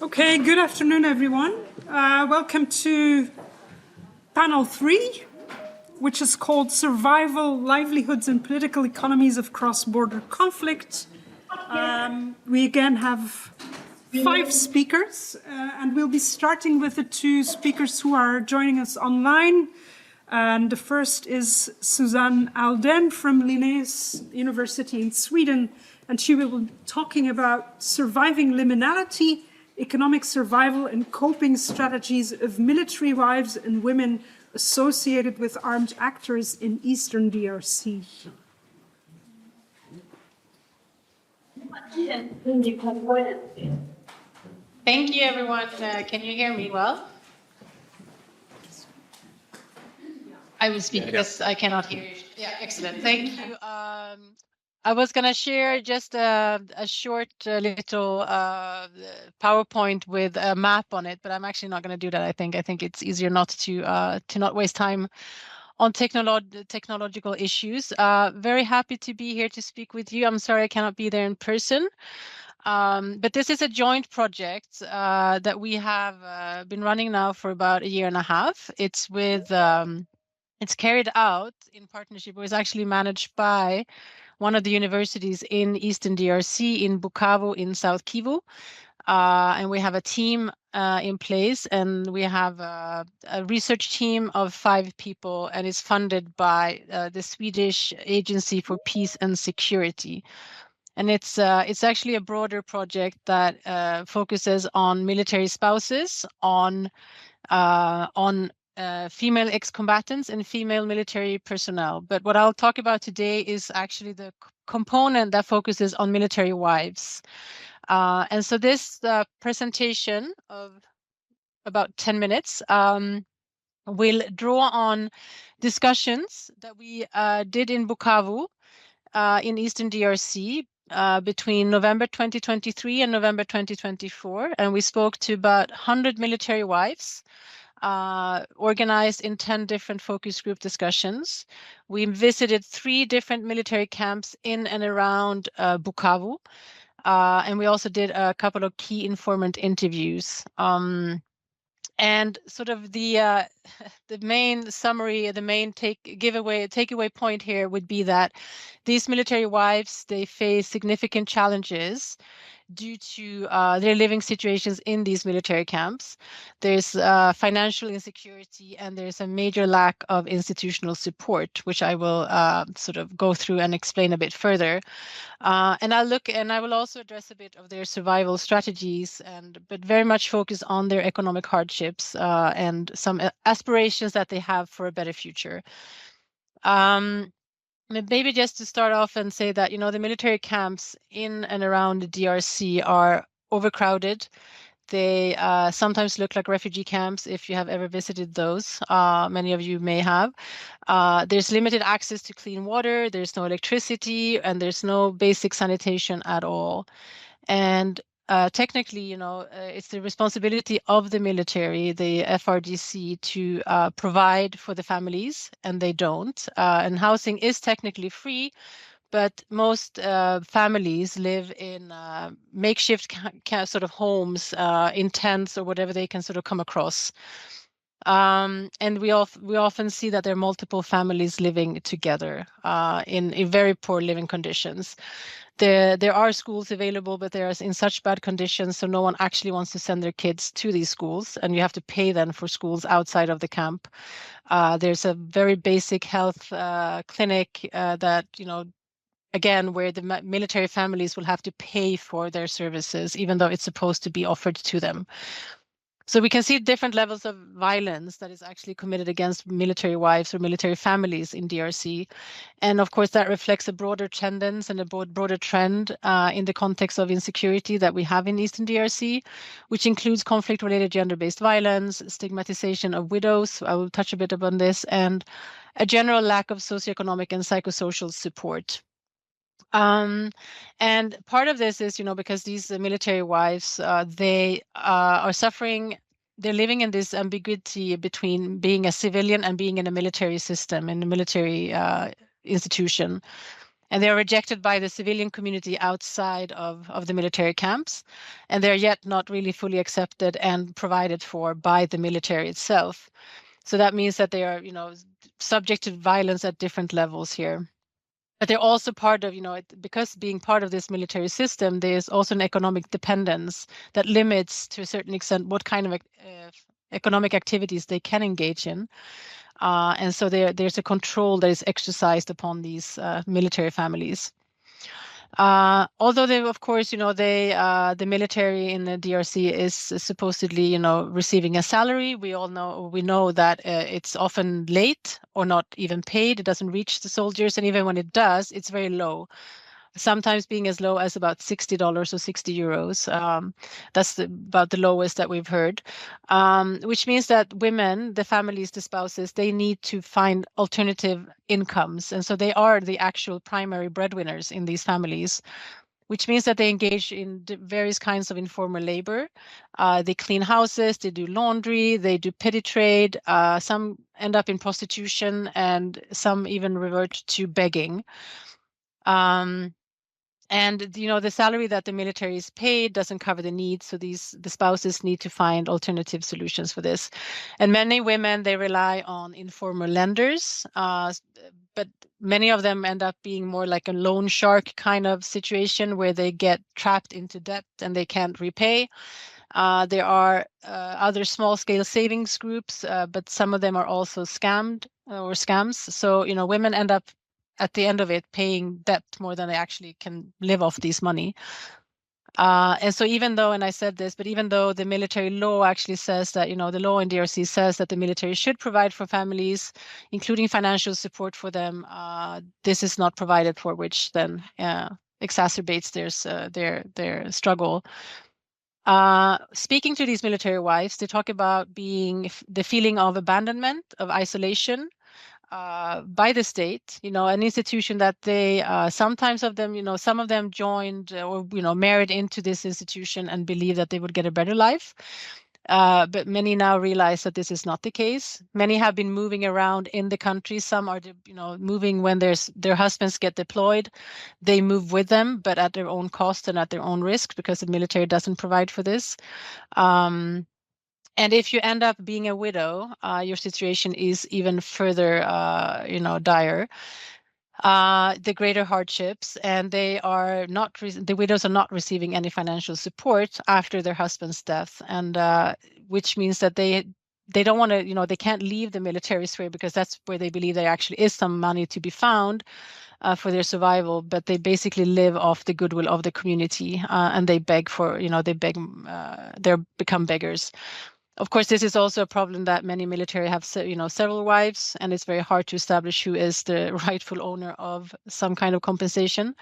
Okay, good afternoon, everyone. Welcome to panel 3, which is called Survival, Livelihoods and Political Economies of Cross-Border Conflict. We again have 5 speakers, and we'll be starting with the 2 speakers who are joining us online. And the first is Susanne Alldén from Linnaeus University in Sweden, and she will be talking about surviving liminality, economic survival and coping strategies of military wives and women associated with armed actors in Eastern DRC. Thank you, everyone. Can you hear me well? I will speak because I cannot hear you. Yeah, excellent. Thank you. I was going to share just a short little PowerPoint with a map on it, but I'm actually not going to do that. I think it's easier not to not waste time on technological issues. Very happy to be here to speak with you. I'm sorry I cannot be there in person. But this is a joint project that we have been running now for about 1.5 years. It's with it's carried out in partnership. It was actually managed by one of the universities in Eastern DRC in Bukavu in South Kivu. And we have a team in place, and we have a research team of 5 people, and it's funded by the Swedish Agency for Peace and Security. And it's actually a broader project that focuses on military spouses, on female ex-combatants and female military personnel. But what I'll talk about today is actually the component that focuses on military wives. And so this presentation of about 10 minutes will draw on discussions that we did in Bukavu in Eastern DRC between November 2023 and November 2024. And we spoke to about 100 military wives organized in 10 different focus group discussions. We visited 3 different military camps in and around Bukavu. And we also did a couple of key informant interviews. And sort of the main summary, the main takeaway point here would be that these military wives, they face significant challenges due to their living situations in these military camps. There's financial insecurity, and there's a major lack of institutional support, which I will sort of go through and explain a bit further. And I will also address a bit of their survival strategies, but very much focus on their economic hardships and some aspirations that they have for a better future. Maybe just to start off and say that, the military camps in and around the DRC are overcrowded. They sometimes look like refugee camps if you have ever visited those. Many of you may have. There's limited access to clean water, there's no electricity, and there's no basic sanitation at all. And technically, it's the responsibility of the military, the FRDC, to provide for the families, and they don't. And housing is technically free, but most families live in makeshift sort of homes, in tents or whatever they can sort of come across. And we often see that there are multiple families living together in very poor living conditions. There are schools available, but they're in such bad conditions, so no one actually wants to send their kids to these schools, and you have to pay then for schools outside of the camp. There's a very basic health clinic that, again, where the military families will have to pay for their services, even though it's supposed to be offered to them. So we can see different levels of violence that is actually committed against military wives or military families in DRC. And of course, that reflects a broader tendency and a broader trend in the context of insecurity that we have in Eastern DRC, which includes conflict-related gender-based violence, stigmatization of widows, I will touch a bit upon this, and a general lack of socioeconomic and psychosocial support. And part of this is, because these military wives, they are suffering, they're living in this ambiguity between being a civilian and being in a military system, in a military institution. And they're rejected by the civilian community outside of the military camps, and they're yet not really fully accepted and provided for by the military itself. So that means that they are, subject to violence at different levels here. But they're also part of, because being part of this military system, there's also an economic dependence that limits to a certain extent what kind of economic activities they can engage in. And so there's a control that is exercised upon these military families. Although they, of course, the military in the DRC is supposedly, receiving a salary. We know that it's often late or not even paid. It doesn't reach the soldiers, and even when it does, it's very low. Sometimes being as low as about $60 or 60 euros. That's about the lowest that we've heard, which means that women, the families, the spouses, they need to find alternative incomes. And so they are the actual primary breadwinners in these families, which means that they engage in various kinds of informal labor. They clean houses, they do laundry, they do petty trade. Some end up in prostitution, and some even revert to begging. And the salary that the military is paid doesn't cover the needs, so the spouses need to find alternative solutions for this. And many women, they rely on informal lenders, but many of them end up being more like a loan shark kind of situation where they get trapped into debt and they can't repay. There are other small-scale savings groups, but some of them are also scammed or scams. So women end up at the end of it paying debt more than they actually can live off this money. And so even though, and I said this, but even though the military law actually says that, the law in DRC says that the military should provide for families, including financial support for them, this is not provided for, which then exacerbates their struggle. Speaking to these military wives, they talk about being the feeling of abandonment, of isolation, by the state, an institution that they sometimes of them, some of them joined or married into this institution and believe that they would get a better life. But many now realize that this is not the case. Many have been moving around in the country. Some are, moving when their husbands get deployed. They move with them, but at their own cost and at their own risk, because the military doesn't provide for this. And if you end up being a widow, your situation is even further, dire. The greater hardships, and the widows are not receiving any financial support after their husband's death, and which means that they don't want to, they can't leave the military sphere, because that's where they believe there actually is some money to be found for their survival, but they basically live off the goodwill of the community, and they beg for, they become beggars. Of course, this is also a problem that many military have, several wives, and it's very hard to establish who is the rightful owner of some kind of compensation.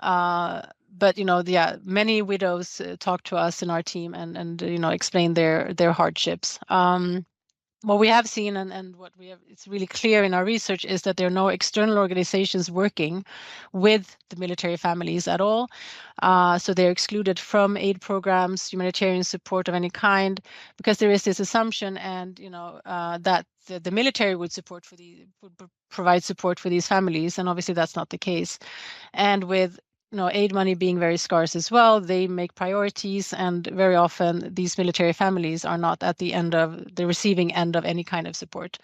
But many widows talk to us in our team and explain their hardships. What we have seen and what it's really clear in our research is that there are no external organizations working with the military families at all. So they're excluded from aid programs, humanitarian support of any kind, because there is this assumption that the military would provide support for these families, and obviously that's not the case. And with aid money being very scarce as well, they make priorities, and very often these military families are not at the receiving end of any kind of support.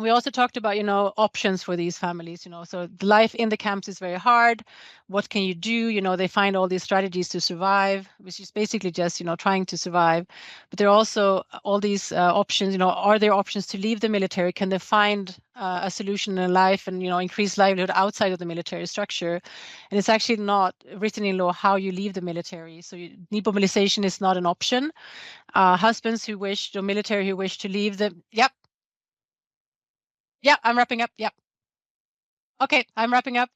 We also talked about, options for these families, so the life in the camps is very hard. What can you do? They find all these strategies to survive, which is basically just, trying to survive. But there are also all these options, are there options to leave the military? Can they find a solution in life and, increase livelihood outside of the military structure? And it's actually not written in law how you leave the military. So demobilization is not an option. Husbands who wish, or military who wish to leave the, yep. Yeah, I'm wrapping up. Yeah. Okay, I'm wrapping up.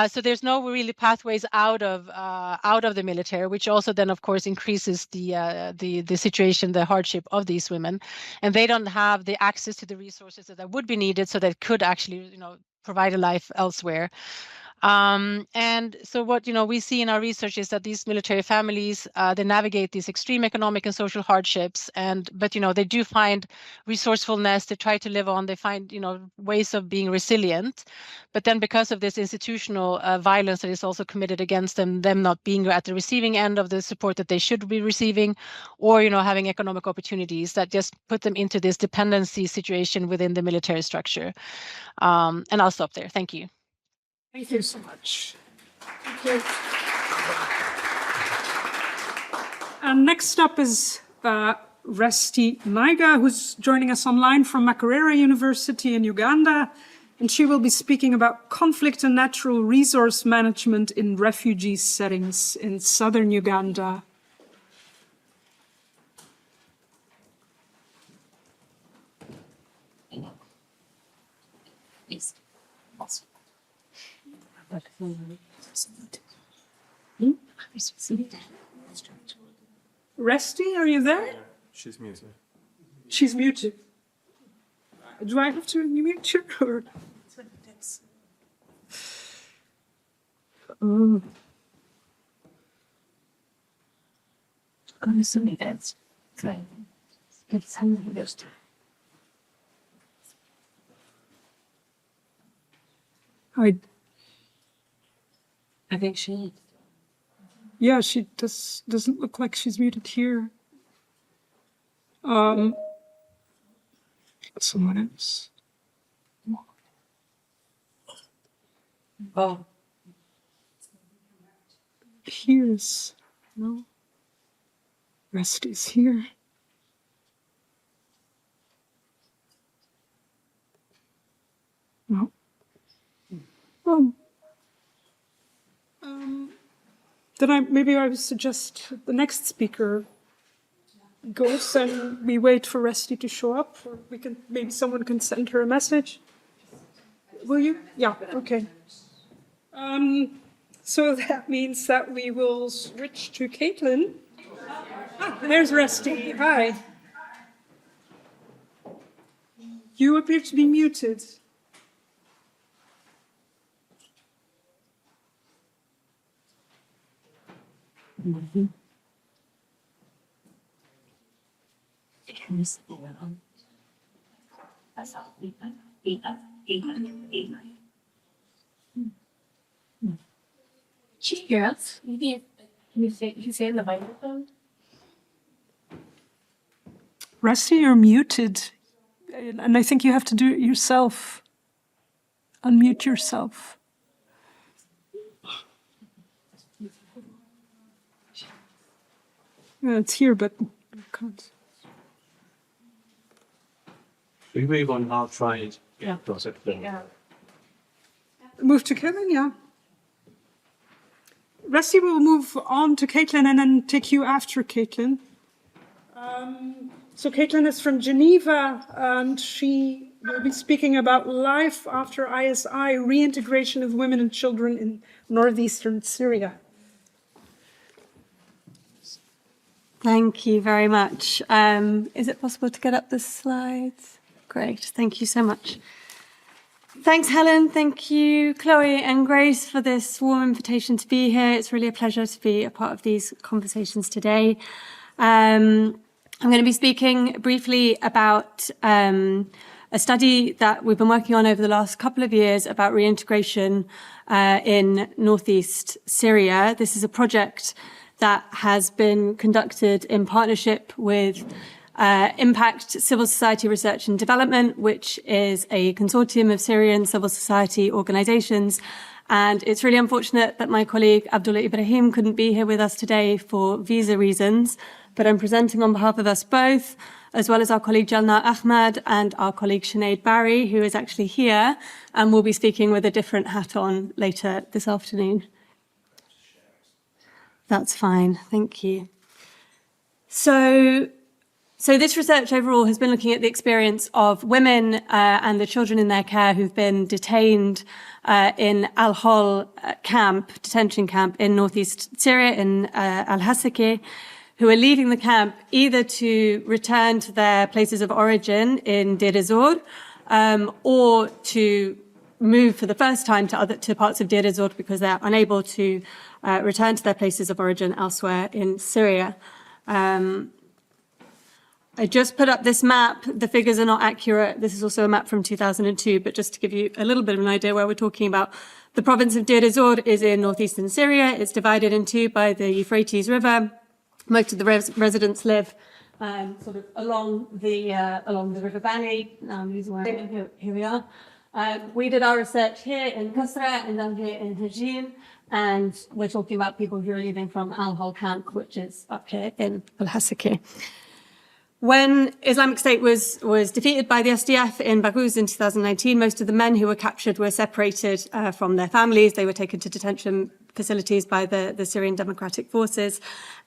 So there's no really pathways out of the military, which also then, of course, increases the situation, the hardship of these women, and they don't have the access to the resources that would be needed, so that could actually, provide a life elsewhere. And so what we see in our research is that these military families, they navigate these extreme economic and social hardships, but they do find resourcefulness. They try to live on. They find ways of being resilient. But then because of this institutional violence that is also committed against them not being at the receiving end of the support that they should be receiving, or having economic opportunities that just put them into this dependency situation within the military structure. And I'll stop there. Thank you. Thank you so much. Thank you. And next up is Resty Naiga, who's joining us online from Makarere University in Uganda. And she will be speaking about conflict and natural resource management in refugee settings in southern Uganda. Resty, are you there? She's muted. She's muted. Do I have to mute her? Or? I think she. Yeah, she doesn't look like she's muted here. Someone else. Oh. Here's no. Resty's here. No. Then maybe I would suggest the next speaker goes and we wait for Resty to show up, or maybe someone can send her a message. Will you? Yeah, okay. So that means that we will switch to Caitlin. There's Resty. Hi. You appear to be muted. Mm-hmm. Yes, you say in the microphone. Resty, you're muted, and I think you have to do it yourself. Unmute yourself. Yeah, it's here, but I can't. We move on, I'll try it. Yeah. Yeah. Move to Caitlin, yeah. Resty will move on to Caitlin and then take you after Caitlin. So Caitlin is from Geneva, and she will be speaking about life after ISI, reintegration of women and children in northeastern Syria. Thank you very much. Is it possible to get up the slides? Great, thank you so much. Thanks, Helen. Thank you, Chloe and Grace, for this warm invitation to be here. It's really a pleasure to be a part of these conversations today. I'm going to be speaking briefly about a study that we've been working on over the last couple of years about reintegration in northeast Syria. This is a project that has been conducted in partnership with Impact Civil Society Research and Development, which is a consortium of Syrian civil society organizations. And it's really unfortunate that my colleague Abdulla Ibrahim couldn't be here with us today for visa reasons, but I'm presenting on behalf of us both, as well as our colleague Jalna Ahmad and our colleague Sinead Barry, who is actually here and will be speaking with a different hat on later this afternoon. That's fine, thank you. So this research overall has been looking at the experience of women and the children in their care who've been detained in Al-Hol detention camp in northeast Syria, in Al-Hasaki, who are leaving the camp either to return to their places of origin in Deir ez-Zor or to move for the first time to parts of Deir ez-Zor because they're unable to return to their places of origin elsewhere in Syria. I just put up this map. The figures are not accurate. This is also a map from 2002, but just to give you a little bit of an idea where we're talking about, the province of Deir ez-Zor is in northeastern Syria. It's divided in two by the Euphrates River. Most of the residents live sort of along the river valley. Here we are. We did our research here in Kusra and then here in Hajin, and we're talking about people who are leaving from Al-Hol camp, which is up here in Al-Hasaki. When Islamic State was defeated by the SDF in Baghouz in 2019, most of the men who were captured were separated from their families. They were taken to detention facilities by the Syrian Democratic Forces,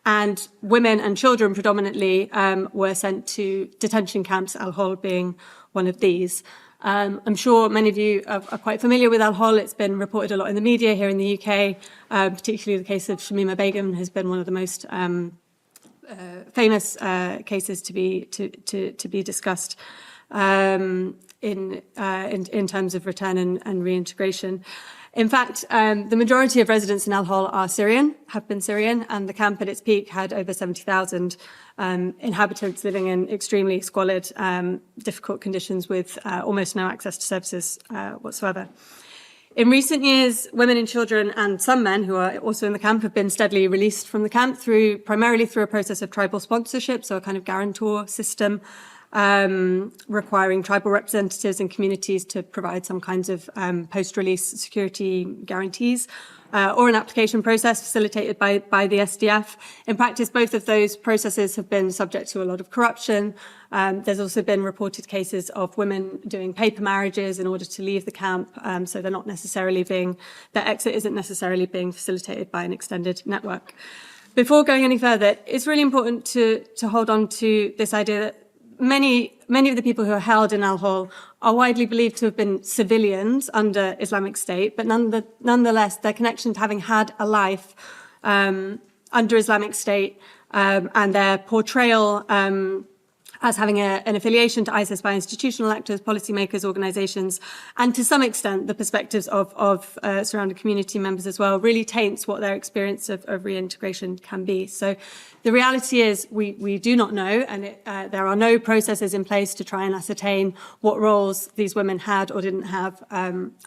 and women and children predominantly were sent to detention camps, Al-Hol being one of these. I'm sure many of you are quite familiar with Al-Hol. It's been reported a lot in the media here in the UK, particularly the case of Shamima Begum has been one of the most famous cases to be discussed in terms of return and reintegration. In fact, the majority of residents in Al-Hol are Syrian, have been Syrian, and the camp at its peak had over 70,000 inhabitants living in extremely squalid, difficult conditions with almost no access to services whatsoever. In recent years, women and children and some men who are also in the camp have been steadily released from the camp primarily through a process of tribal sponsorship, so a kind of guarantor system requiring tribal representatives and communities to provide some kinds of post-release security guarantees, or an application process facilitated by the SDF. In practice, both of those processes have been subject to a lot of corruption. There's also been reported cases of women doing paper marriages in order to leave the camp, so they're not necessarily their exit isn't necessarily being facilitated by an extended network. Before going any further, it's really important to hold on to this idea that many of the people who are held in Al-Hol are widely believed to have been civilians under Islamic State, but nonetheless, their connection to having had a life under Islamic State and their portrayal as having an affiliation to ISIS by institutional actors, policymakers, organizations, and to some extent the perspectives of surrounding community members as well, really taints what their experience of reintegration can be. So the reality is we do not know, and there are no processes in place to try and ascertain what roles these women had or didn't have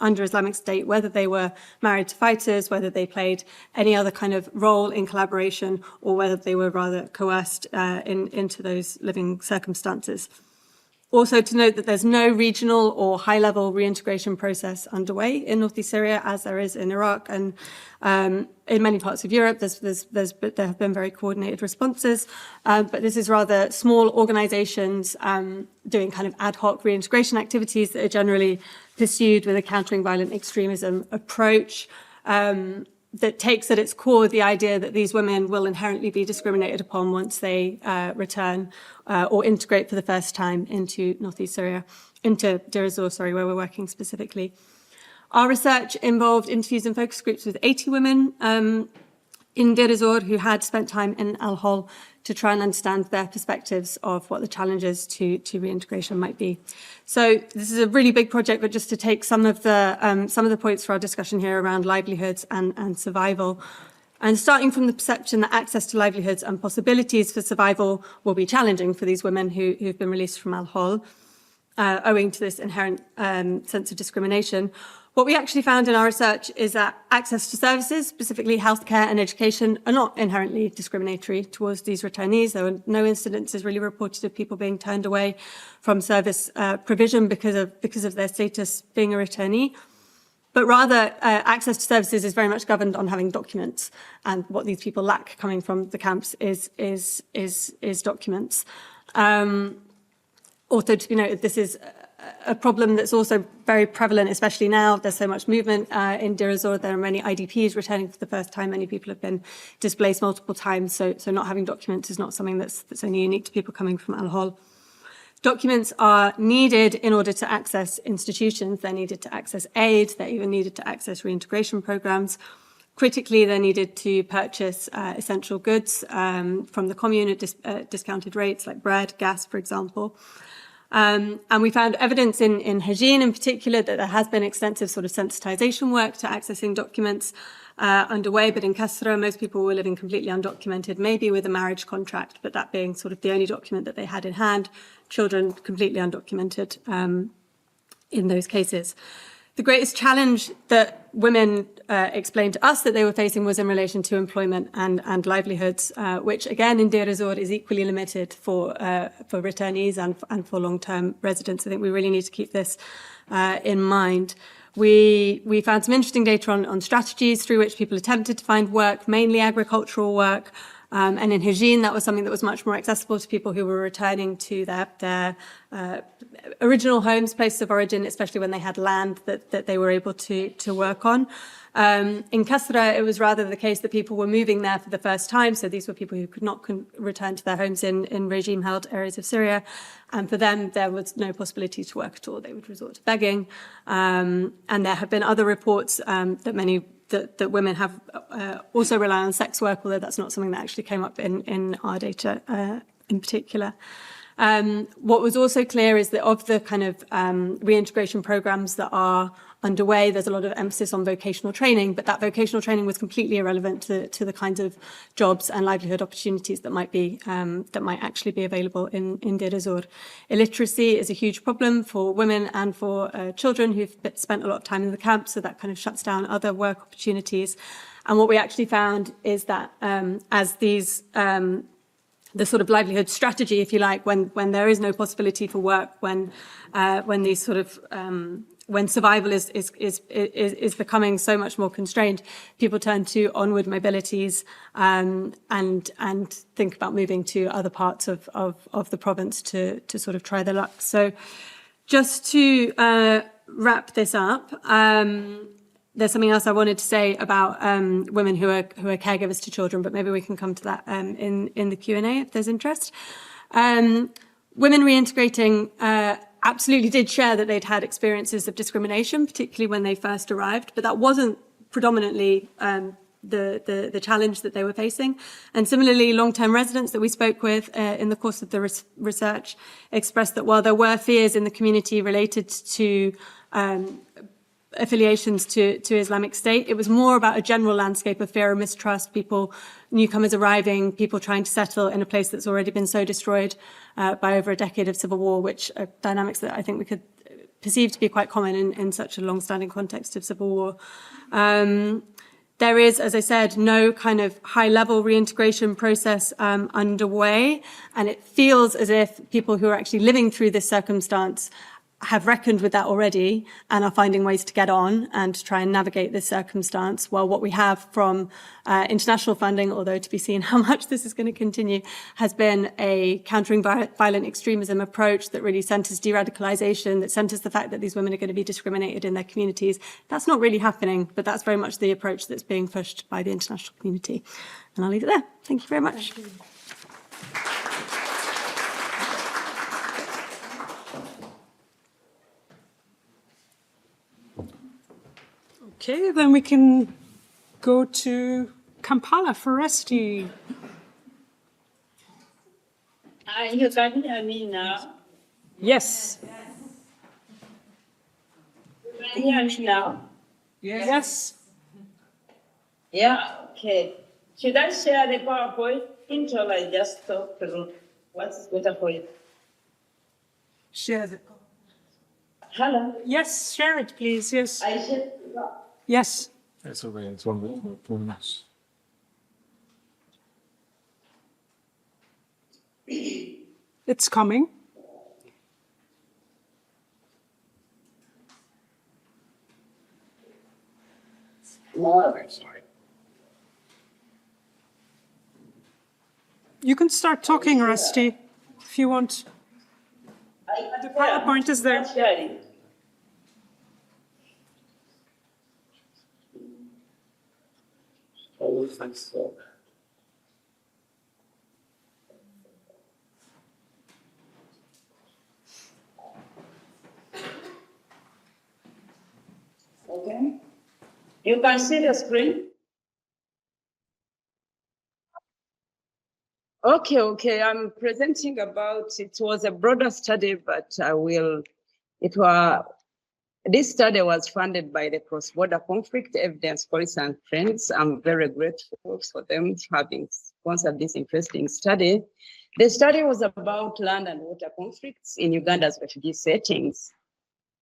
under Islamic State, whether they were married to fighters, whether they played any other kind of role in collaboration, or whether they were rather coerced into those living circumstances. Also to note that there's no regional or high-level reintegration process underway in northeast Syria, as there is in Iraq, and in many parts of Europe, there have been very coordinated responses, but this is rather small organizations doing kind of ad hoc reintegration activities that are generally pursued with a countering violent extremism approach that takes at its core the idea that these women will inherently be discriminated upon once they return or integrate for the first time into northeast Syria, into Deir ez-Zor, where we're working specifically. Our research involved interviews and focus groups with 80 women in Deir ez-Zor who had spent time in Al-Hol to try and understand their perspectives of what the challenges to reintegration might be. So this is a really big project, but just to take some of the points for our discussion here around livelihoods and survival. And starting from the perception that access to livelihoods and possibilities for survival will be challenging for these women who've been released from Al-Hol, owing to this inherent sense of discrimination. What we actually found in our research is that access to services, specifically healthcare and education, are not inherently discriminatory towards these returnees. There were no incidences really reported of people being turned away from service provision because of their status being a returnee. But rather, access to services is very much governed on having documents, and what these people lack coming from the camps is documents. Also, to be noted, this is a problem that's also very prevalent, especially now. There's so much movement in Deir ez-Zor. There are many IDPs returning for the first time. Many people have been displaced multiple times, so not having documents is not something that's only unique to people coming from Al-Hol. Documents are needed in order to access institutions. They're needed to access aid. They're even needed to access reintegration programs. Critically, they're needed to purchase essential goods from the commune at discounted rates, like bread, gas, for example. And we found evidence in Heleen in particular that there has been extensive sort of sensitization work to accessing documents underway, but in Kasra, most people were living completely undocumented, maybe with a marriage contract, but that being sort of the only document that they had in hand, children completely undocumented in those cases. The greatest challenge that women explained to us that they were facing was in relation to employment and livelihoods, which again in Deir ez-Zor is equally limited for returnees and for long-term residents. I think we really need to keep this in mind. We found some interesting data on strategies through which people attempted to find work, mainly agricultural work. And in Heleen, that was something that was much more accessible to people who were returning to their original homes, places of origin, especially when they had land that they were able to work on. In Kasra, it was rather the case that people were moving there for the first time. So these were people who could not return to their homes in regime-held areas of Syria. And for them, there was no possibility to work at all. They would resort to begging. And there have been other reports that women have also rely on sex work, although that's not something that actually came up in our data in particular. What was also clear is that of the kind of reintegration programs that are underway, there's a lot of emphasis on vocational training, but that vocational training was completely irrelevant to the kinds of jobs and livelihood opportunities that might actually be available in Deir ez-Zor. Illiteracy is a huge problem for women and for children who've spent a lot of time in the camp, so that kind of shuts down other work opportunities. And what we actually found is that as these the sort of livelihood strategy, if you like, when there is no possibility for work, when these sort of when survival is becoming so much more constrained, people turn to onward mobilities and think about moving to other parts of the province to sort of try their luck. So just to wrap this up, there's something else I wanted to say about women who are caregivers to children, but maybe we can come to that in the Q&A if there's interest. Women reintegrating absolutely did share that they'd had experiences of discrimination, particularly when they first arrived, but that wasn't predominantly the challenge that they were facing. And similarly, long-term residents that we spoke with in the course of the research expressed that while there were fears in the community related to affiliations to Islamic State, it was more about a general landscape of fear and mistrust, newcomers arriving, people trying to settle in a place that's already been so destroyed by over a decade of civil war, which are dynamics that I think we could perceive to be quite common in such a long-standing context of civil war. There is, as I said, no kind of high-level reintegration process underway, and it feels as if people who are actually living through this circumstance have reckoned with that already and are finding ways to get on and to try and navigate this circumstance. Well, what we have from international funding, although to be seen how much this is going to continue, has been a countering violent extremism approach that really centres de-radicalisation, that centres the fact that these women are going to be discriminated in their communities. That's not really happening, but that's very much the approach that's being pushed by the international community. And I'll leave it there. Thank you very much. Thank you. Okay, then we can go to Kampala for Resty. You can hear me now? Yes. Can you hear me now? Yes. Yeah, okay. Should I share the PowerPoint until I just talk through what's better for you? Share it. Hello? Yes, share it, please. Yes. I should. Yes. It's okay. It's 1 minute. It's coming. Sorry. You can start talking, Resty, if you want. The PowerPoint is there. Sharing. Oh, thanks. Okay. You can see the screen? Okay. I'm presenting about, it was a broader study, but this study was funded by the Cross-Border Conflict Evidence Policy and Trends. I'm very grateful for them having sponsored this interesting study. The study was about land and water conflicts in Uganda's refugee settings.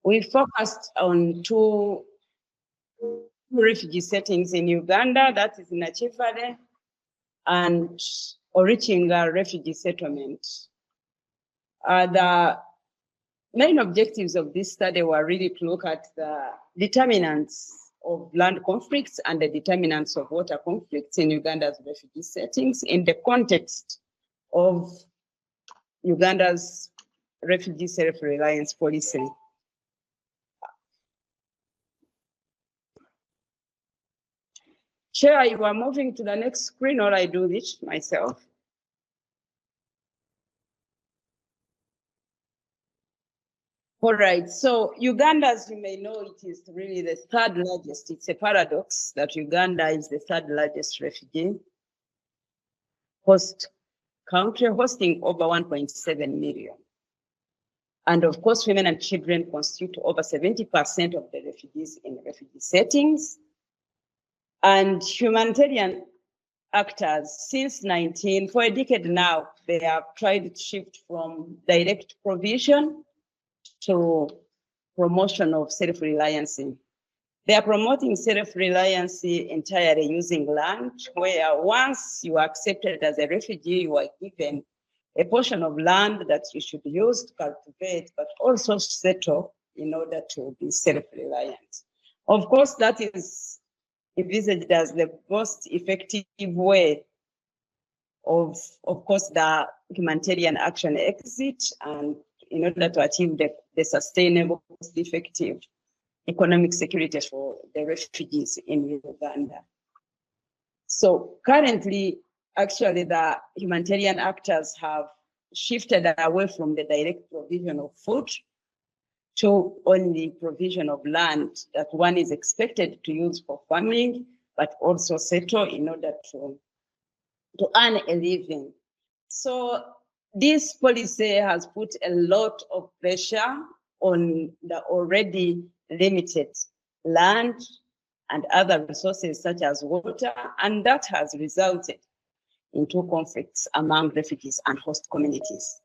We focused on two refugee settings in Uganda, that is Nachivale and Orichinga refugee settlement. The main objectives of this study were really to look at the determinants of land conflicts and the determinants of water conflicts in Uganda's refugee settings in the context of Uganda's refugee self-reliance policy. Chair, you are moving to the next screen, or I do this myself? All right, so Uganda, as you may know, it is really the third largest. It's a paradox that Uganda is the third largest refugee host country, hosting over 1.7 million. And of course, women and children constitute over 70% of the refugees in refugee settings. And humanitarian actors for a decade now, they have tried to shift from direct provision to promotion of self-reliance. They are promoting self-reliance entirely using land, where once you are accepted as a refugee, you are given a portion of land that you should use to cultivate, but also settle in order to be self-reliant. Of course, that is envisaged as the most effective way of course, the humanitarian action exit, and in order to achieve the sustainable, effective economic security for the refugees in Uganda. So currently, actually, the humanitarian actors have shifted away from the direct provision of food to only provision of land that one is expected to use for farming, but also settle in order to earn a living. So this policy has put a lot of pressure on the already limited land and other resources such as water, and that has resulted into conflicts among refugees and host communities.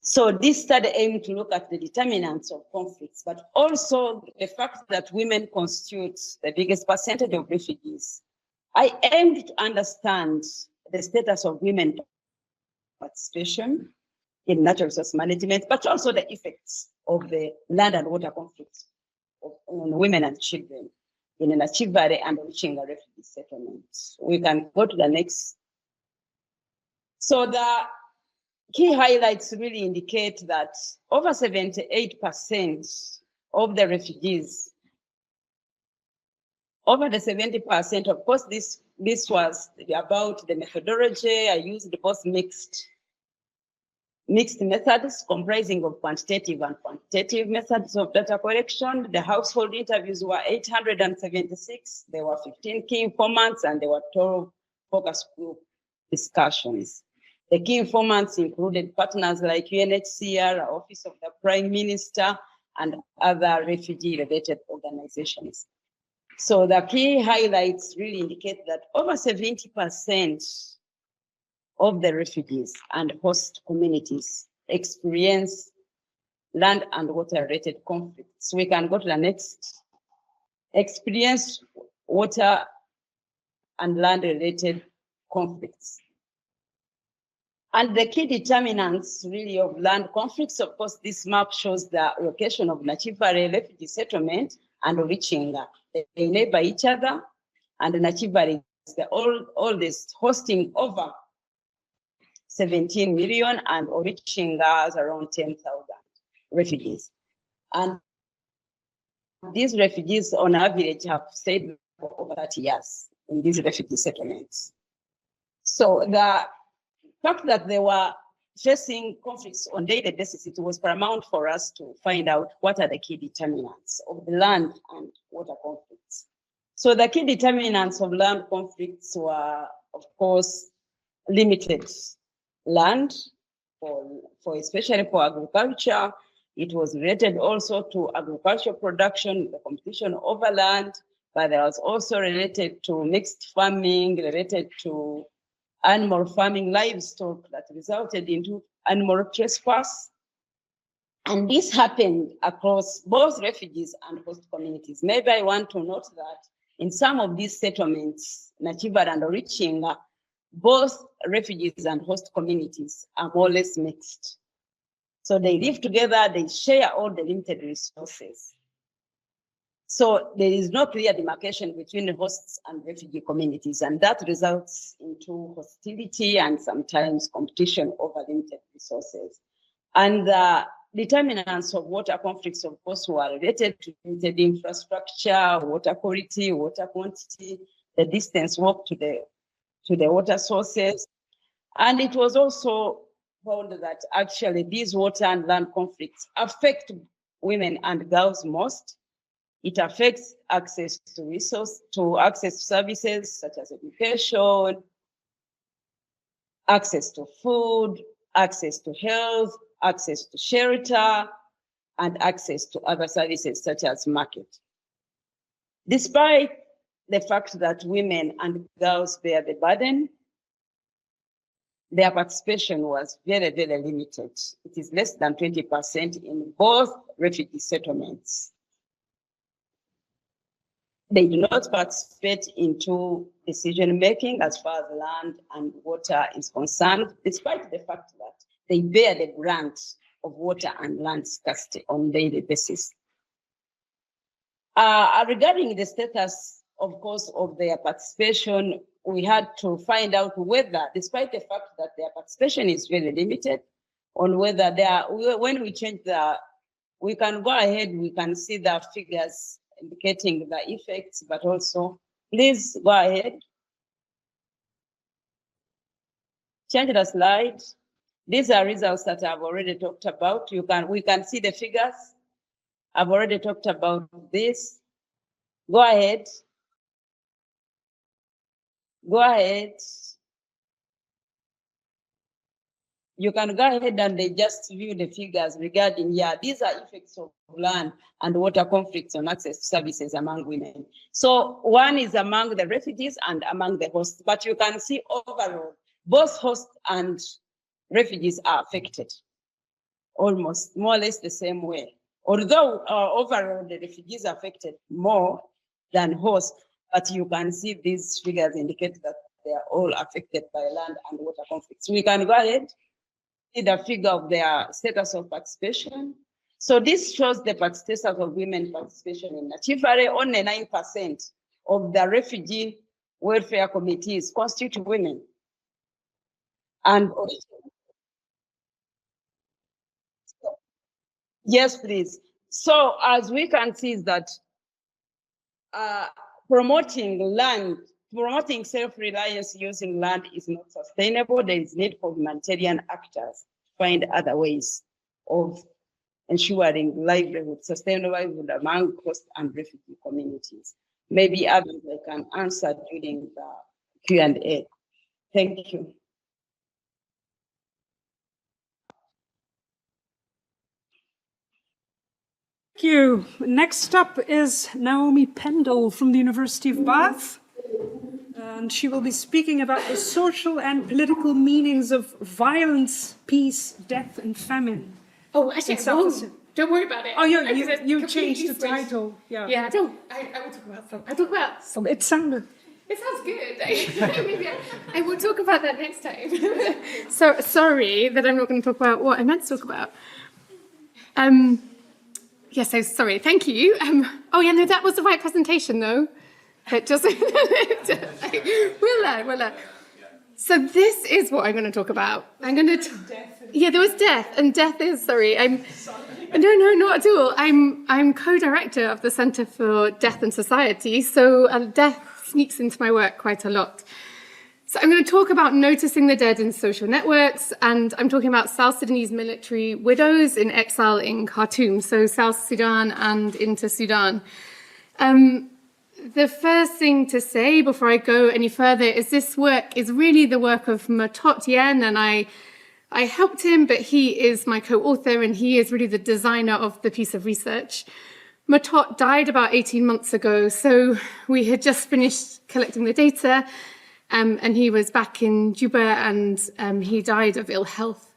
So this study aimed to look at the determinants of conflicts, but also the fact that women constitute the biggest percentage of refugees. I aimed to understand the status of women participation in natural resource management, but also the effects of the land and water conflicts on women and children in an Achivare and Orichinga refugee settlements. We can go to the next. So the key highlights really indicate that over 78% of the refugees, over the 70%, of course, this was about the methodology. I used both mixed methods comprising of quantitative and quantitative methods of data collection. The household interviews were 876. There were 15 key informants, and there were 12 focus group discussions. The key informants included partners like UNHCR, Office of the Prime Minister, and other refugee-related organizations. So the key highlights really indicate that over 70% of the refugees and host communities experience land and water-related conflicts. We can go to the next. Experience water and land-related conflicts. And the key determinants really of land conflicts, of course, this map shows the location of Nachivare refugee settlement and Orichinga. They neighbor each other, and Nachivare is the oldest, hosting over 17 million, and Orichinga has around 10,000 refugees. And these refugees, on average, have stayed for over 30 years in these refugee settlements. So the fact that they were facing conflicts on a daily basis, it was paramount for us to find out what are the key determinants of the land and water conflicts. So the key determinants of land conflicts were, of course, limited land for especially for agriculture. It was related also to agricultural production, the competition over land, but there was also related to mixed farming, related to animal farming, livestock that resulted into animal trespass. And this happened across both refugees and host communities. Maybe I want to note that in some of these settlements, Nachivar and Orichinga, both refugees and host communities are more or less mixed. So they live together, they share all the limited resources. So there is no clear demarcation between the hosts and refugee communities, and that results into hostility and sometimes competition over limited resources. And the determinants of water conflicts, of course, were related to limited infrastructure, water quality, water quantity, the distance walked to the water sources. And it was also found that actually these water and land conflicts affect women and girls most. It affects access to access to services such as education, access to food, access to health, access to shelter, and access to other services such as market. Despite the fact that women and girls bear the burden, their participation was very, very limited. It is less than 20% in both refugee settlements. They do not participate into decision-making as far as land and water is concerned, despite the fact that they bear the brunt of water and land scarcity on a daily basis. Regarding the status, of course, of their participation, we had to find out whether, despite the fact that their participation is very limited, on whether they are, when we change we can go ahead, we can see the figures indicating the effects, but also, please go ahead. Change the slide. These are results that I've already talked about. We can see the figures. I've already talked about this. Go ahead. Go ahead. You can go ahead and they just view the figures regarding, these are effects of land and water conflicts on access to services among women. So one is among the refugees and among the hosts, but you can see overall, both hosts and refugees are affected, almost more or less the same way. Although overall the refugees are affected more than hosts, but you can see these figures indicate that they are all affected by land and water conflicts. We can go ahead, see the figure of their status of participation. So this shows the status of women participation in Nachivari. Only 9% of the refugee welfare committees constitute women. And yes, please. So as we can see is that promoting self-reliance using land is not sustainable. There is need for humanitarian actors to find other ways of ensuring livelihood, sustainable livelihood among host and refugee communities. Maybe others I can answer during the Q&A. Thank you. Thank you. Next up is Naomi Pendle from the University of Bath. And she will be speaking about the social and political meanings of violence, peace, death, and famine. Oh, actually, don't worry about it. Oh, you changed the title. Yeah. Yeah, I will talk about some. I'll talk about some. It sounds good. Maybe I will talk about that next time. So sorry that I'm not going to talk about what I meant to talk about. Yes, so sorry. Thank you. That was the right presentation, though. But just we'll learn. So this is what I'm going to talk about. I'm going to. There was death, and death is No, not at all. I'm co-director of the Centre for Death and Society, so death sneaks into my work quite a lot. So I'm going to talk about noticing the dead in social networks, and I'm talking about South Sudanese military widows in exile in Khartoum, so South Sudan and into Sudan. the first thing to say before I go any further is this work is really the work of Matot Yen, and I helped him, but he is my co-author and he is really the designer of the piece of research. Matot died about 18 months ago, so we had just finished collecting the data, and he was back in Juba, and he died of ill health.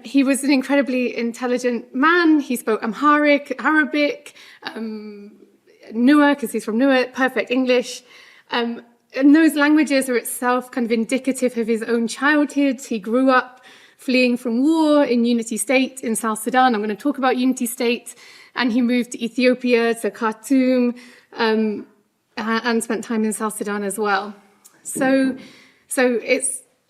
He was an incredibly intelligent man. He spoke Amharic, Arabic, Nua, because he's from Nua, perfect English. And those languages are itself kind of indicative of his own childhood. He grew up fleeing from war in Unity State in South Sudan. I'm going to talk about Unity State. And he moved to Ethiopia, to Khartoum, and spent time in South Sudan as well. So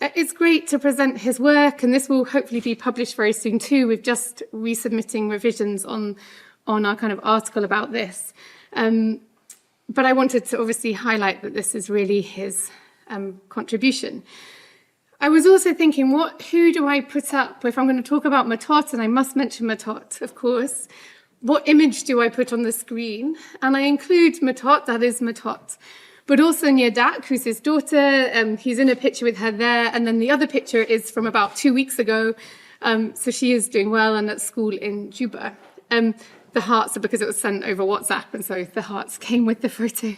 it's great to present his work, and this will hopefully be published very soon too. We've just resubmitting revisions on our kind of article about this. But I wanted to obviously highlight that this is really his contribution. I was also thinking, who do I put up if I'm going to talk about Matot, and I must mention Matot, of course. What image do I put on the screen? And I include Matot, that is Matot, but also Nyadak, who's his daughter. He's in a picture with her there. And then the other picture is from about 2 weeks ago. So she is doing well and at school in Juba. The hearts are because it was sent over WhatsApp, and so the hearts came with the photo.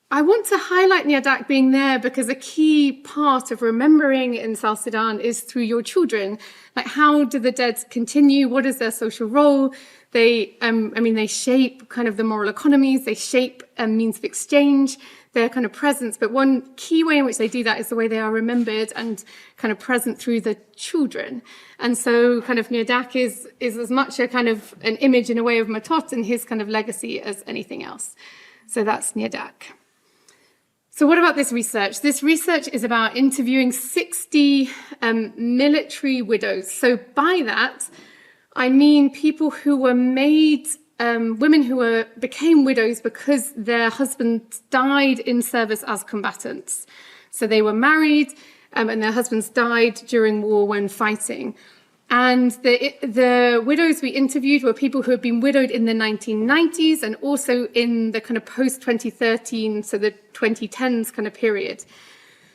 I want to highlight Nyadak being there because a key part of remembering in South Sudan is through your children. Like, how do the dead continue? What is their social role? They shape kind of the moral economies. They shape means of exchange, their kind of presence. But one key way in which they do that is the way they are remembered and kind of present through the children. And so kind of Nyadak is as much a kind of an image in a way of Matot and his kind of legacy as anything else. So that's Nyadak. So what about this research? This research is about interviewing 60 military widows. So by that, I mean people who were made, women who became widows because their husbands died in service as combatants. So they were married and their husbands died during war when fighting. And the widows we interviewed were people who had been widowed in the 1990s and also in the kind of post-2013, so the 2010s kind of period.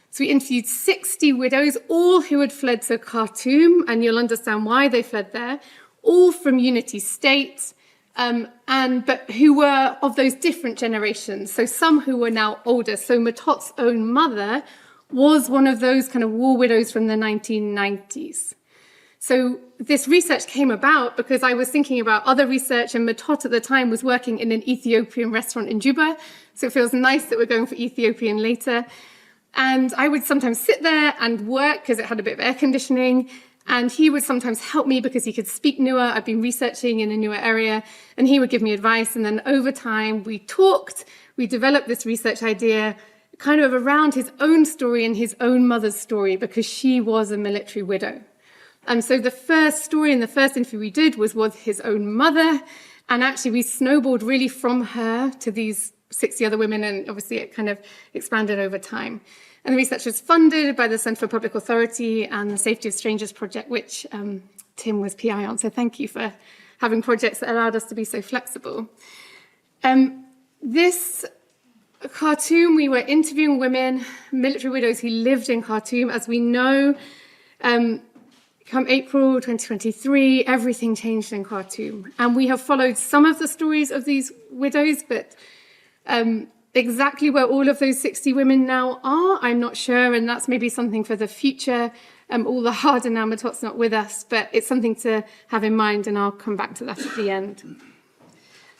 So we interviewed 60 widows, all who had fled to Khartoum, and you'll understand why they fled there, all from Unity State, but who were of those different generations. So some who were now older. So Matot's own mother was one of those kind of war widows from the 1990s. So this research came about because I was thinking about other research, and Matot at the time was working in an Ethiopian restaurant in Juba. So it feels nice that we're going for Ethiopian later. And I would sometimes sit there and work because it had a bit of air conditioning. And he would sometimes help me because he could speak Nua. I've been researching in a Nua area, and he would give me advice. And then over time, we talked, we developed this research idea kind of around his own story and his own mother's story, because she was a military widow. And so the first story and the first interview we did was with his own mother. And actually we snowballed really from her to these 60 other women. And obviously it kind of expanded over time. And the research was funded by the Centre for Public Authority and the Safety of Strangers project, which Tim was PI on. So thank you for having projects that allowed us to be so flexible. This Khartoum, we were interviewing women, military widows who lived in Khartoum. As we know, come April 2023, everything changed in Khartoum. And we have followed some of the stories of these widows, but exactly where all of those 60 women now are, I'm not sure. And that's maybe something for the future. All the harder now Matot's not with us, but it's something to have in mind, and I'll come back to that at the end.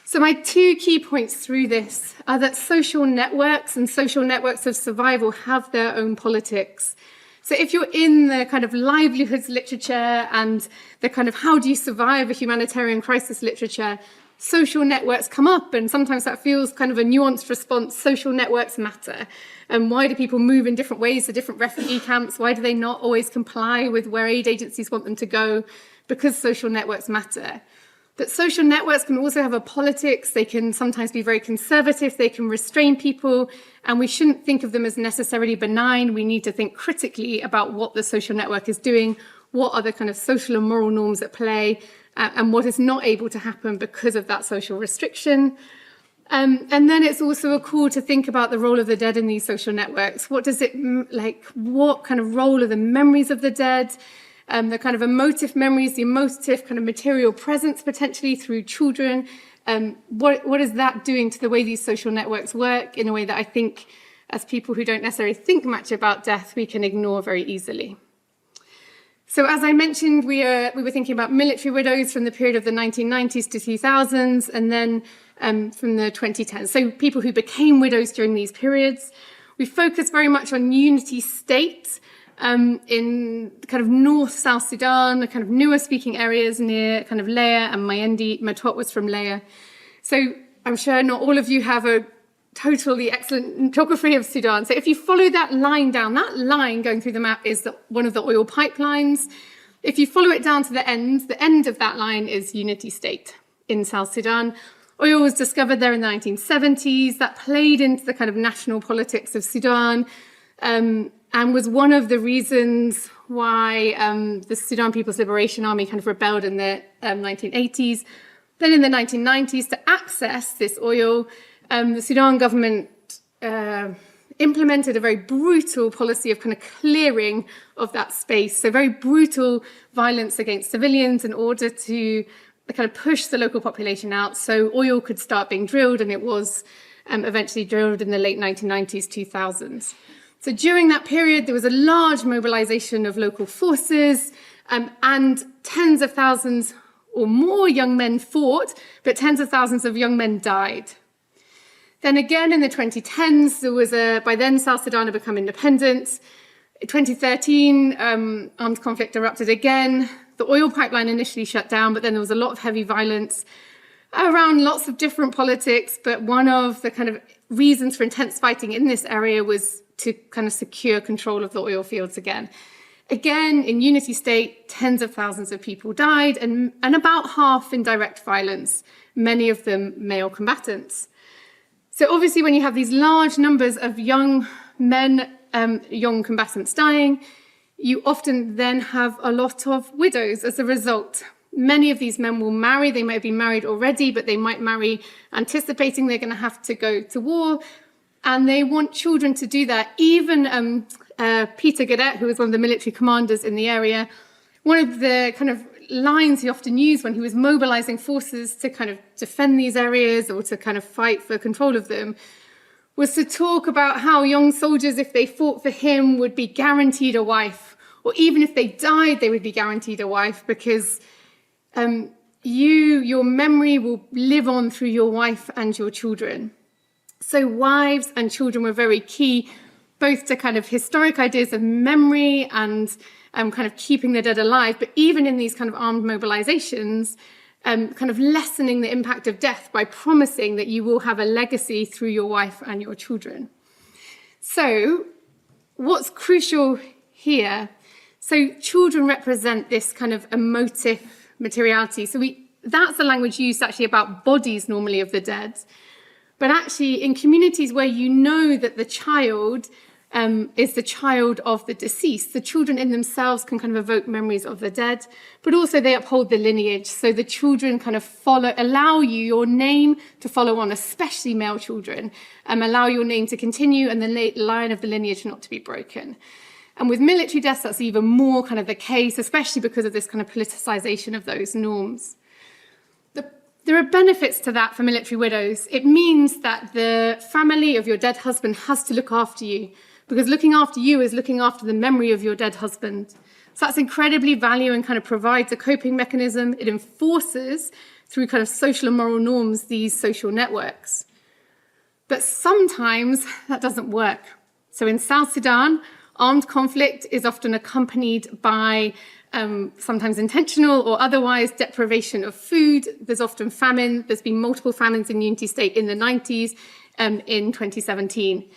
So my two key points through this are that social networks and social networks of survival have their own politics. So if you're in the kind of livelihoods literature and the kind of how do you survive a humanitarian crisis literature, social networks come up, and sometimes that feels kind of a nuanced response. Social networks matter. And why do people move in different ways to different refugee camps? Why do they not always comply with where aid agencies want them to go? Because social networks matter. But social networks can also have a politics. They can sometimes be very conservative. They can restrain people. And we shouldn't think of them as necessarily benign. We need to think critically about what the social network is doing. What are the kind of social and moral norms at play? and what is not able to happen because of that social restriction. And then it's also a call to think about the role of the dead in these social networks. What does it, what kind of role are the memories of the dead, the kind of emotive memories, the emotive kind of material presence potentially through children? What is that doing to the way these social networks work in a way that I think, as people who don't necessarily think much about death, we can ignore very easily? So as I mentioned, we were thinking about military widows from the period of the 1990s to 2000s, and then from the 2010s. So people who became widows during these periods. We focused very much on unity state in kind of North South Sudan, the kind of newer speaking areas near kind of Leia and Mayendi. Matwat was from Leia. So I'm sure not all of you have a totally excellent geography of Sudan. So if you follow that line down, that line going through the map is one of the oil pipelines. If you follow it down to the end of that line is unity state in South Sudan. Oil was discovered there in the 1970s. That played into the kind of national politics of Sudan and was one of the reasons why the Sudan People's Liberation Army kind of rebelled in the 1980s. Then in the 1990s, to access this oil, the Sudan government implemented a very brutal policy of kind of clearing of that space. So very brutal violence against civilians in order to kind of push the local population out so oil could start being drilled, and it was eventually drilled in the late 1990s, 2000s. So during that period, there was a large mobilization of local forces and tens of thousands or more young men fought, but tens of thousands of young men died. Then again, in the 2010s, there was by then South Sudan had become independent. In 2013, armed conflict erupted again. The oil pipeline initially shut down, but then there was a lot of heavy violence around lots of different politics. But one of the kind of reasons for intense fighting in this area was to kind of secure control of the oil fields again. Again, in unity state, tens of thousands of people died, and about half in direct violence, many of them male combatants. So obviously, when you have these large numbers of young men, young combatants dying, you often then have a lot of widows as a result. Many of these men will marry. They might have been married already, but they might marry anticipating they're going to have to go to war. And they want children to do that. Even Peter Gadet, who was one of the military commanders in the area, one of the kind of lines he often used when he was mobilizing forces to kind of defend these areas or to kind of fight for control of them was to talk about how young soldiers, if they fought for him, would be guaranteed a wife, or even if they died, they would be guaranteed a wife, because your memory will live on through your wife and your children. So wives and children were very key, both to kind of historic ideas of memory and kind of keeping the dead alive, but even in these kind of armed mobilizations, kind of lessening the impact of death by promising that you will have a legacy through your wife and your children. So what's crucial here? So children represent this kind of emotive materiality. So that's the language used actually about bodies normally of the dead. But actually in communities where you know that the child is the child of the deceased, the children in themselves can kind of evoke memories of the dead, but also they uphold the lineage. So the children kind of allow your name to follow on, especially male children, allow your name to continue and the line of the lineage not to be broken. And with military deaths, that's even more kind of the case, especially because of this kind of politicization of those norms. There are benefits to that for military widows. It means that the family of your dead husband has to look after you, because looking after you is looking after the memory of your dead husband. So that's incredibly valuable and kind of provides a coping mechanism. It enforces through kind of social and moral norms these social networks. But sometimes that doesn't work. So in South Sudan, armed conflict is often accompanied by sometimes intentional or otherwise deprivation of food. There's often famine. There's been multiple famines in Unity State in the 90s, in 2017.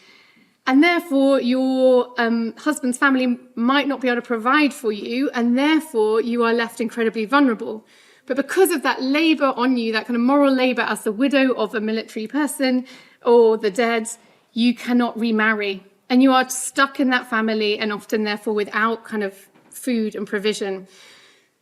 And therefore, your husband's family might not be able to provide for you, and therefore you are left incredibly vulnerable. But because of that labor on you, that kind of moral labor as the widow of a military person or the dead, you cannot remarry. And you are stuck in that family and often therefore without kind of food and provision.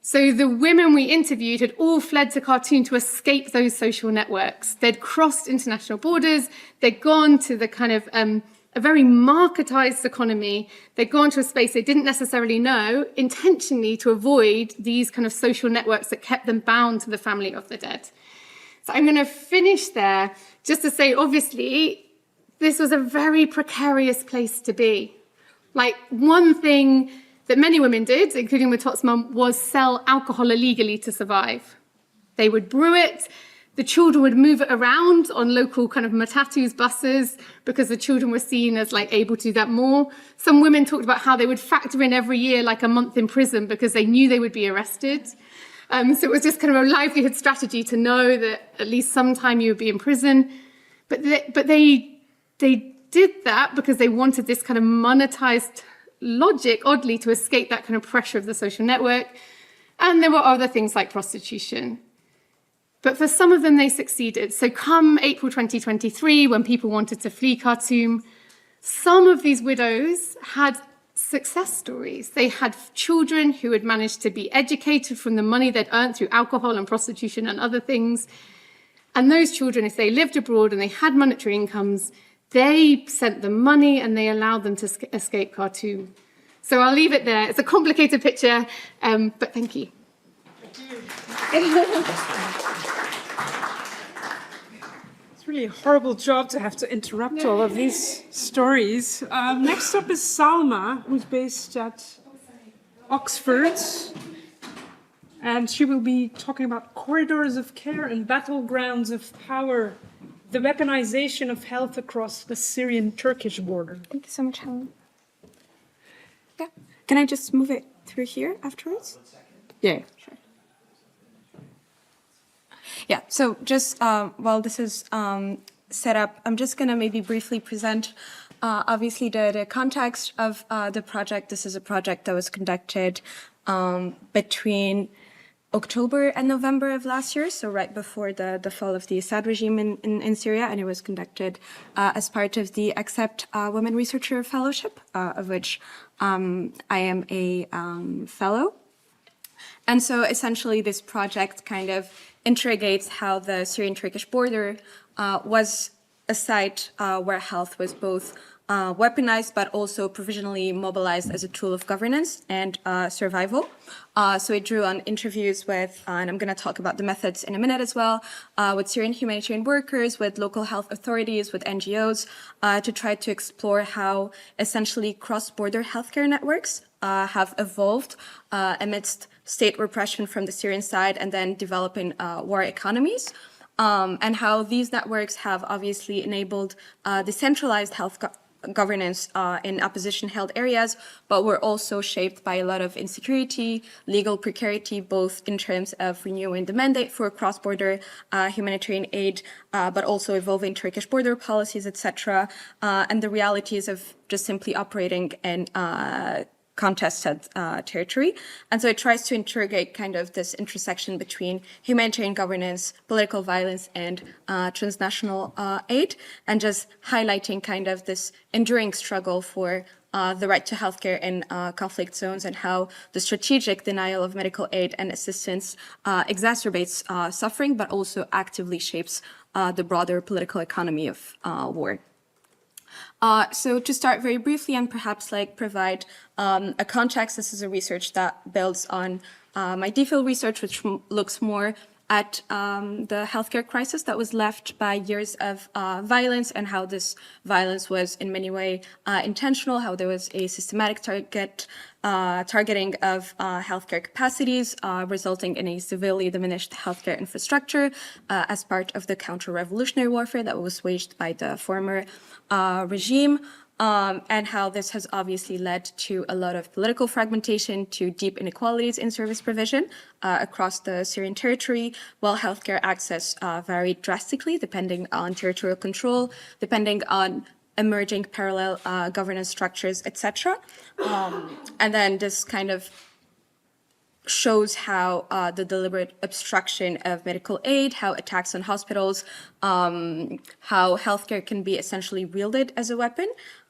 So the women we interviewed had all fled to Khartoum to escape those social networks. They'd crossed international borders. They'd gone to the kind of a very marketized economy. They'd gone to a space they didn't necessarily know, intentionally to avoid these kind of social networks that kept them bound to the family of the dead. So I'm going to finish there just to say, obviously, this was a very precarious place to be. Like, one thing that many women did, including Matot's mum, was sell alcohol illegally to survive. They would brew it. The children would move it around on local kind of matatus, buses, because the children were seen as like able to do that more. Some women talked about how they would factor in every year like a month in prison because they knew they would be arrested. So it was just kind of a livelihood strategy to know that at least sometime you would be in prison. But they did that because they wanted this kind of monetized logic, oddly, to escape that kind of pressure of the social network. And there were other things like prostitution. But for some of them, they succeeded. So come April 2023, when people wanted to flee Khartoum, some of these widows had success stories. They had children who had managed to be educated from the money they'd earned through alcohol and prostitution and other things. And those children, if they lived abroad and they had monetary incomes, they sent them money and they allowed them to escape Khartoum. So I'll leave it there. It's a complicated picture, but thank you. Thank you. It's really a horrible job to have to interrupt all of these stories. Next up is Salma, who's based at Oxford. And she will be talking about corridors of care and battlegrounds of power, the weaponization of health across the Syrian-Turkish border. Thank you so much, Helen. Yeah. Can I just move it through here afterwards? Yeah, sure. Yeah, so just while this is set up, I'm just going to maybe briefly present, obviously, the context of the project. This is a project that was conducted between October and November of last year, so right before the fall of the Assad regime in Syria, and it was conducted as part of the Accept Women Researcher Fellowship, of which I am a fellow. And so essentially this project kind of interrogates how the Syrian-Turkish border was a site where health was both weaponized, but also provisionally mobilized as a tool of governance and survival. So it drew on interviews with, and I'm going to talk about the methods in a minute as well, with Syrian humanitarian workers, with local health authorities, with NGOs, to try to explore how essentially cross-border healthcare networks have evolved amidst state repression from the Syrian side and then developing war economies. And how these networks have obviously enabled decentralized health governance in opposition-held areas, but were also shaped by a lot of insecurity, legal precarity, both in terms of renewing the mandate for cross-border humanitarian aid, but also evolving Turkish border policies, etc., and the realities of just simply operating in contested territory. And so it tries to interrogate kind of this intersection between humanitarian governance, political violence, and transnational aid, and just highlighting kind of this enduring struggle for the right to healthcare in conflict zones, and how the strategic denial of medical aid and assistance exacerbates suffering, but also actively shapes the broader political economy of war. So to start very briefly and perhaps like provide a context, this is a research that builds on my DPhil research, which looks more at the healthcare crisis that was left by years of violence, and how this violence was in many ways intentional, how there was a systematic targeting of healthcare capacities, resulting in a severely diminished healthcare infrastructure as part of the counter-revolutionary warfare that was waged by the former regime. And how this has obviously led to a lot of political fragmentation, to deep inequalities in service provision across the Syrian territory, while healthcare access varied drastically depending on territorial control, depending on emerging parallel governance structures, etc. And then this kind of shows how the deliberate obstruction of medical aid, how attacks on hospitals, how healthcare can be essentially wielded as a weapon,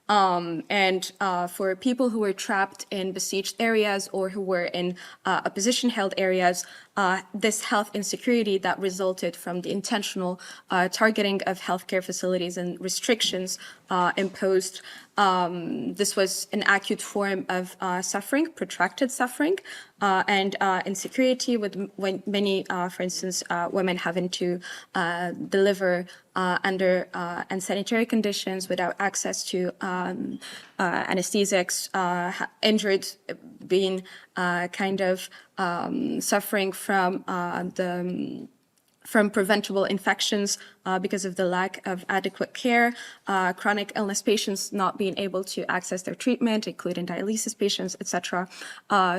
And for people who were trapped in besieged areas or who were in opposition-held areas, this health insecurity that resulted from the intentional targeting of healthcare facilities and restrictions imposed, this was an acute form of suffering, protracted suffering, and insecurity with many, for instance, women having to deliver under unsanitary conditions without access to anesthesics, injured, being suffering from preventable infections because of the lack of adequate care, chronic illness patients not being able to access their treatment, including dialysis patients, etc.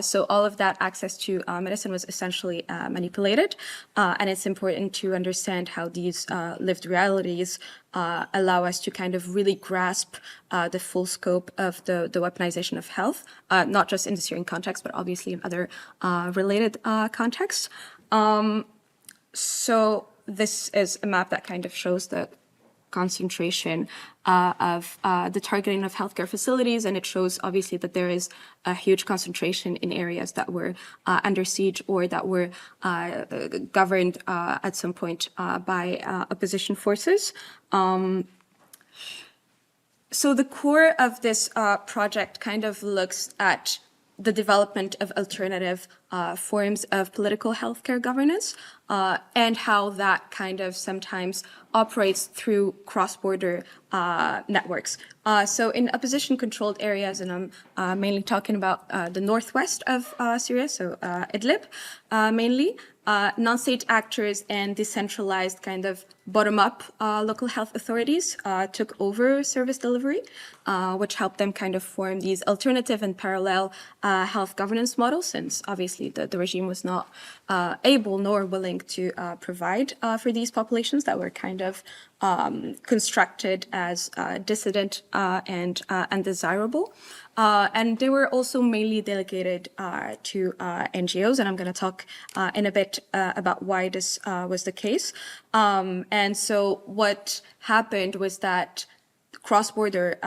So all of that access to medicine was essentially manipulated, and it's important to understand how these lived realities allow us to kind of really grasp the full scope of the weaponization of health, not just in the Syrian context, but obviously in other related contexts. So this is a map that kind of shows the concentration of the targeting of healthcare facilities, and it shows obviously that there is a huge concentration in areas that were under siege or that were governed at some point by opposition forces. So the core of this project kind of looks at the development of alternative forms of political healthcare governance and how that kind of sometimes operates through cross-border networks. So in opposition-controlled areas, and I'm mainly talking about the northwest of Syria, so Idlib mainly, non-state actors and decentralized kind of bottom-up local health authorities took over service delivery, which helped them kind of form these alternative and parallel health governance models, since obviously the regime was not able nor willing to provide for these populations that were kind of constructed as dissident and undesirable. And they were also mainly delegated to NGOs, and I'm going to talk in a bit about why this was the case. And so what happened was that cross-border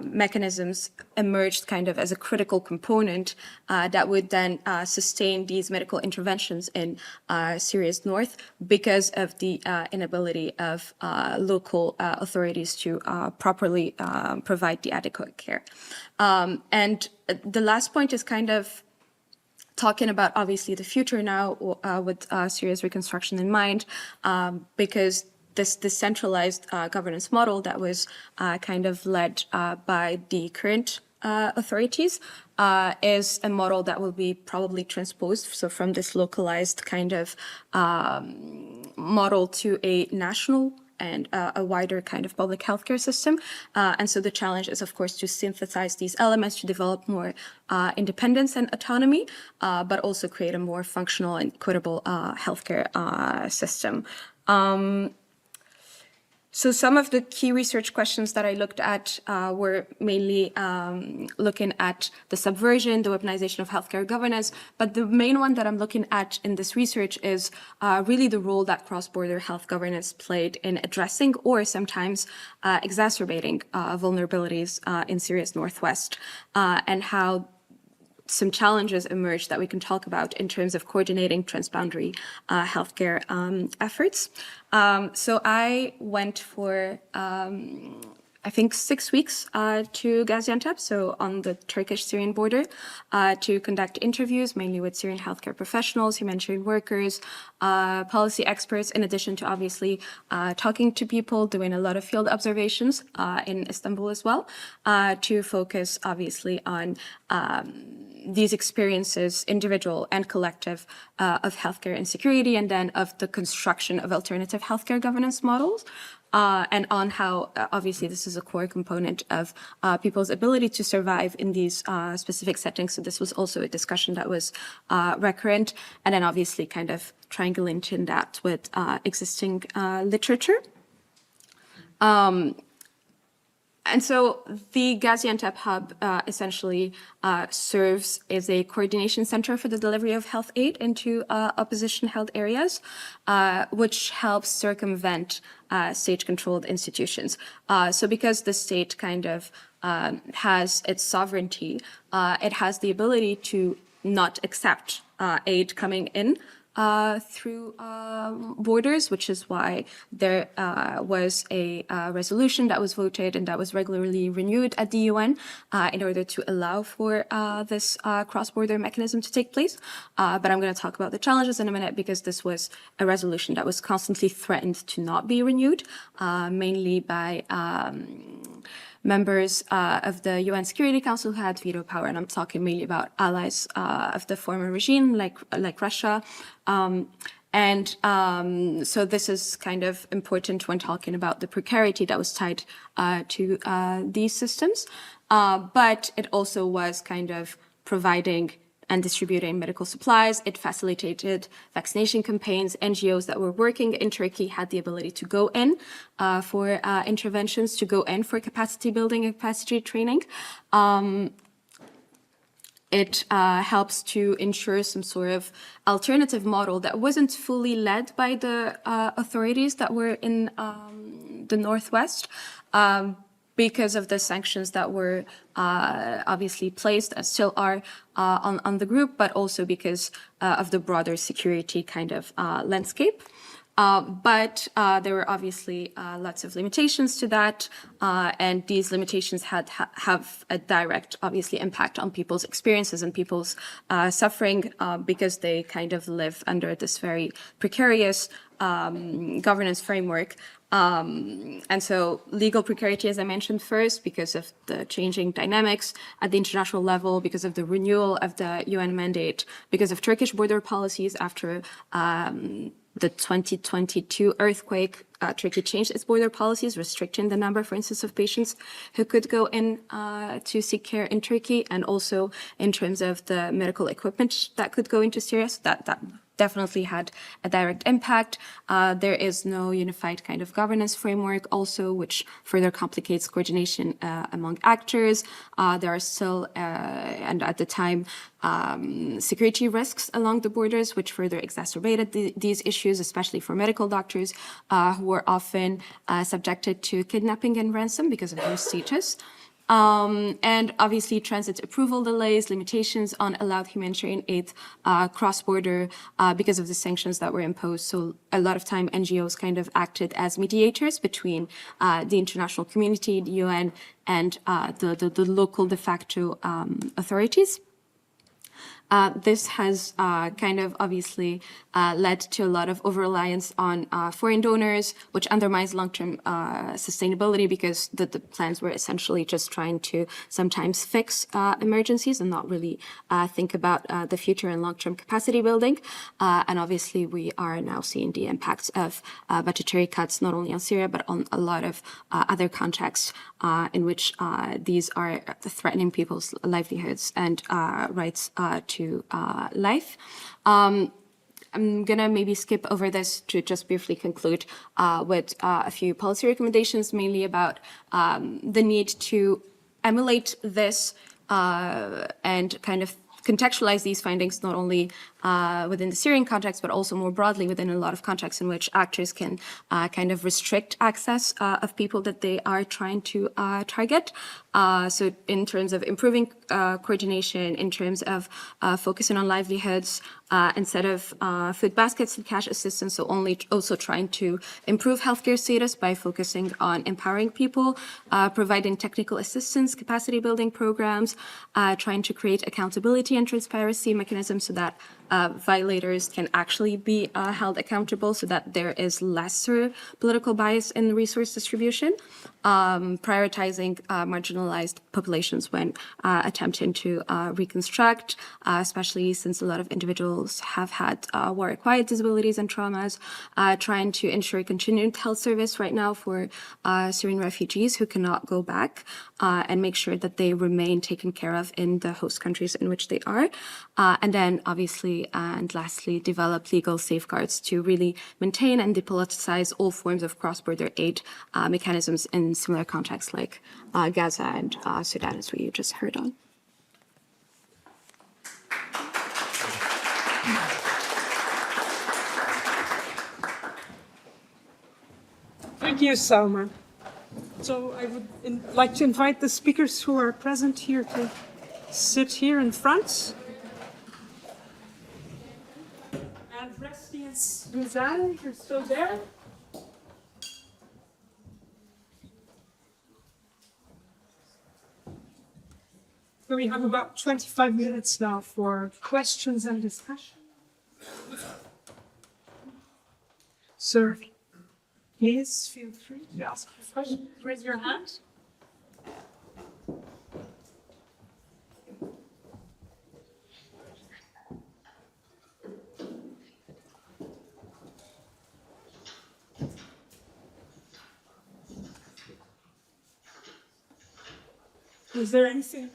mechanisms emerged kind of as a critical component that would then sustain these medical interventions in Syria's north because of the inability of local authorities to properly provide the adequate care. And the last point is kind of talking about obviously the future now with Syria's reconstruction in mind, because this decentralized governance model that was kind of led by the current authorities is a model that will be probably transposed, so from this localized kind of model to a national and a wider kind of public healthcare system. And so the challenge is, of course, to synthesize these elements to develop more independence and autonomy, but also create a more functional and equitable healthcare system. So some of the key research questions that I looked at were mainly looking at the subversion, the weaponization of healthcare governance, but the main one that I'm looking at in this research is really the role that cross-border health governance played in addressing or sometimes exacerbating vulnerabilities in Syria's northwest, and how some challenges emerged that we can talk about in terms of coordinating transboundary healthcare efforts. So I went for, I think, 6 weeks to Gaziantep, so on the Turkish-Syrian border, to conduct interviews, mainly with Syrian healthcare professionals, humanitarian workers, policy experts, in addition to obviously talking to people, doing a lot of field observations in Istanbul as well, to focus obviously on these experiences, individual and collective, of healthcare insecurity, and then of the construction of alternative healthcare governance models, and on how, obviously, this is a core component of people's ability to survive in these specific settings. So this was also a discussion that was recurrent, and then obviously kind of triangulating that with existing literature. And so the GESI Antwerp hub essentially serves as a coordination center for the delivery of health aid into opposition-held areas, which helps circumvent state-controlled institutions. So because the state kind of has its sovereignty, it has the ability to not accept aid coming in through borders, which is why there was a resolution that was voted and that was regularly renewed at the UN in order to allow for this cross-border mechanism to take place. But I'm going to talk about the challenges in a minute, because this was a resolution that was constantly threatened to not be renewed, mainly by members of the UN Security Council who had veto power, and I'm talking mainly about allies of the former regime, like Russia. So this is kind of important when talking about the precarity that was tied to these systems. But it also was kind of providing and distributing medical supplies. It facilitated vaccination campaigns. NGOs that were working in Turkey had the ability to go in for interventions, to go in for capacity building and capacity training. It helps to ensure some sort of alternative model that wasn't fully led by the authorities that were in the Northwest, because of the sanctions that were obviously placed, and still are, on the group, but also because of the broader security kind of landscape. But there were obviously lots of limitations to that, and these limitations have a direct, obviously, impact on people's experiences and people's suffering, because they kind of live under this very precarious governance framework. And so legal precarity, as I mentioned first, because of the changing dynamics at the international level, because of the renewal of the UN mandate, because of Turkish border policies after the 2022 earthquake, Turkey changed its border policies, restricting the number, for instance, of patients who could go in to seek care in Turkey, and also in terms of the medical equipment that could go into Syria. So that definitely had a direct impact. There is no unified kind of governance framework also, which further complicates coordination among actors. There are still, and at the time, security risks along the borders, which further exacerbated these issues, especially for medical doctors who were often subjected to kidnapping and ransom because of their status. And obviously transit approval delays, limitations on allowed humanitarian aid cross-border because of the sanctions that were imposed. So a lot of time NGOs kind of acted as mediators between the international community, the UN, and the local de facto authorities. This has kind of obviously led to a lot of over-reliance on foreign donors, which undermines long-term sustainability, because the plans were essentially just trying to sometimes fix emergencies and not really think about the future and long-term capacity building. And obviously we are now seeing the impacts of budgetary cuts, not only on Syria, but on a lot of other contexts in which these are threatening people's livelihoods and rights to life. I'm gonna maybe skip over this to just briefly conclude with a few policy recommendations, mainly about the need to emulate this and kind of contextualize these findings not only within the Syrian context, but also more broadly within a lot of contexts in which actors can kind of restrict access of people that they are trying to target. So in terms of improving coordination, in terms of focusing on livelihoods instead of food baskets and cash assistance, so also trying to improve healthcare status by focusing on empowering people, providing technical assistance, capacity building programs, trying to create accountability and transparency mechanisms so that violators can actually be held accountable, so that there is lesser political bias in resource distribution, prioritizing marginalized populations when attempting to reconstruct, especially since a lot of individuals have had war-acquired disabilities and traumas, trying to ensure continued health service right now for Syrian refugees who cannot go back, and make sure that they remain taken care of in the host countries in which they are. And then obviously, and lastly, develop legal safeguards to really maintain and depoliticize all forms of cross-border aid mechanisms in similar contexts like Gaza and Sudan, as we just heard on. Thank you, Salma. So I would like to invite the speakers who are present here to sit here in front. And Resty and Susanne, you're still there? So we have about 25 minutes now for questions and discussion. Sir, please feel free to ask a question. Raise your hand. Is there anything?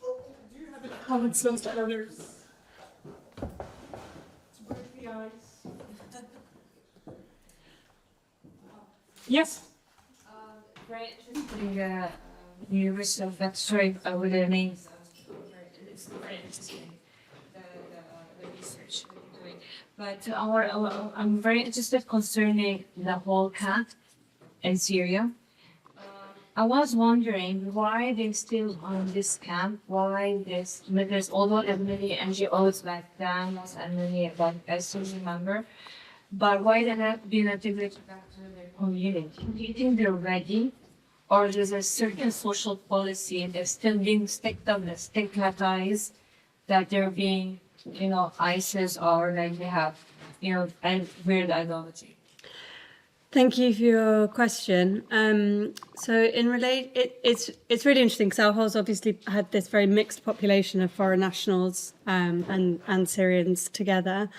Do you have any comments on others? To break the ice. Yes. Very interesting University of Antwerp with the names. It's very interesting, the research that you're doing. But I'm very interested concerning the whole camp in Syria. I was wondering why they're still on this camp, why there's although many NGOs like DAMOS and many, but I still remember, but why they're not being integrated back to their community? Do you think they're ready? Or there's a certain social policy and they're still being stigmatized, that they're being, ISIS or like they have, and weird ideology? Thank you for your question. So it's really interesting because Al-Hol's obviously had this very mixed population of foreign nationals and Syrians together.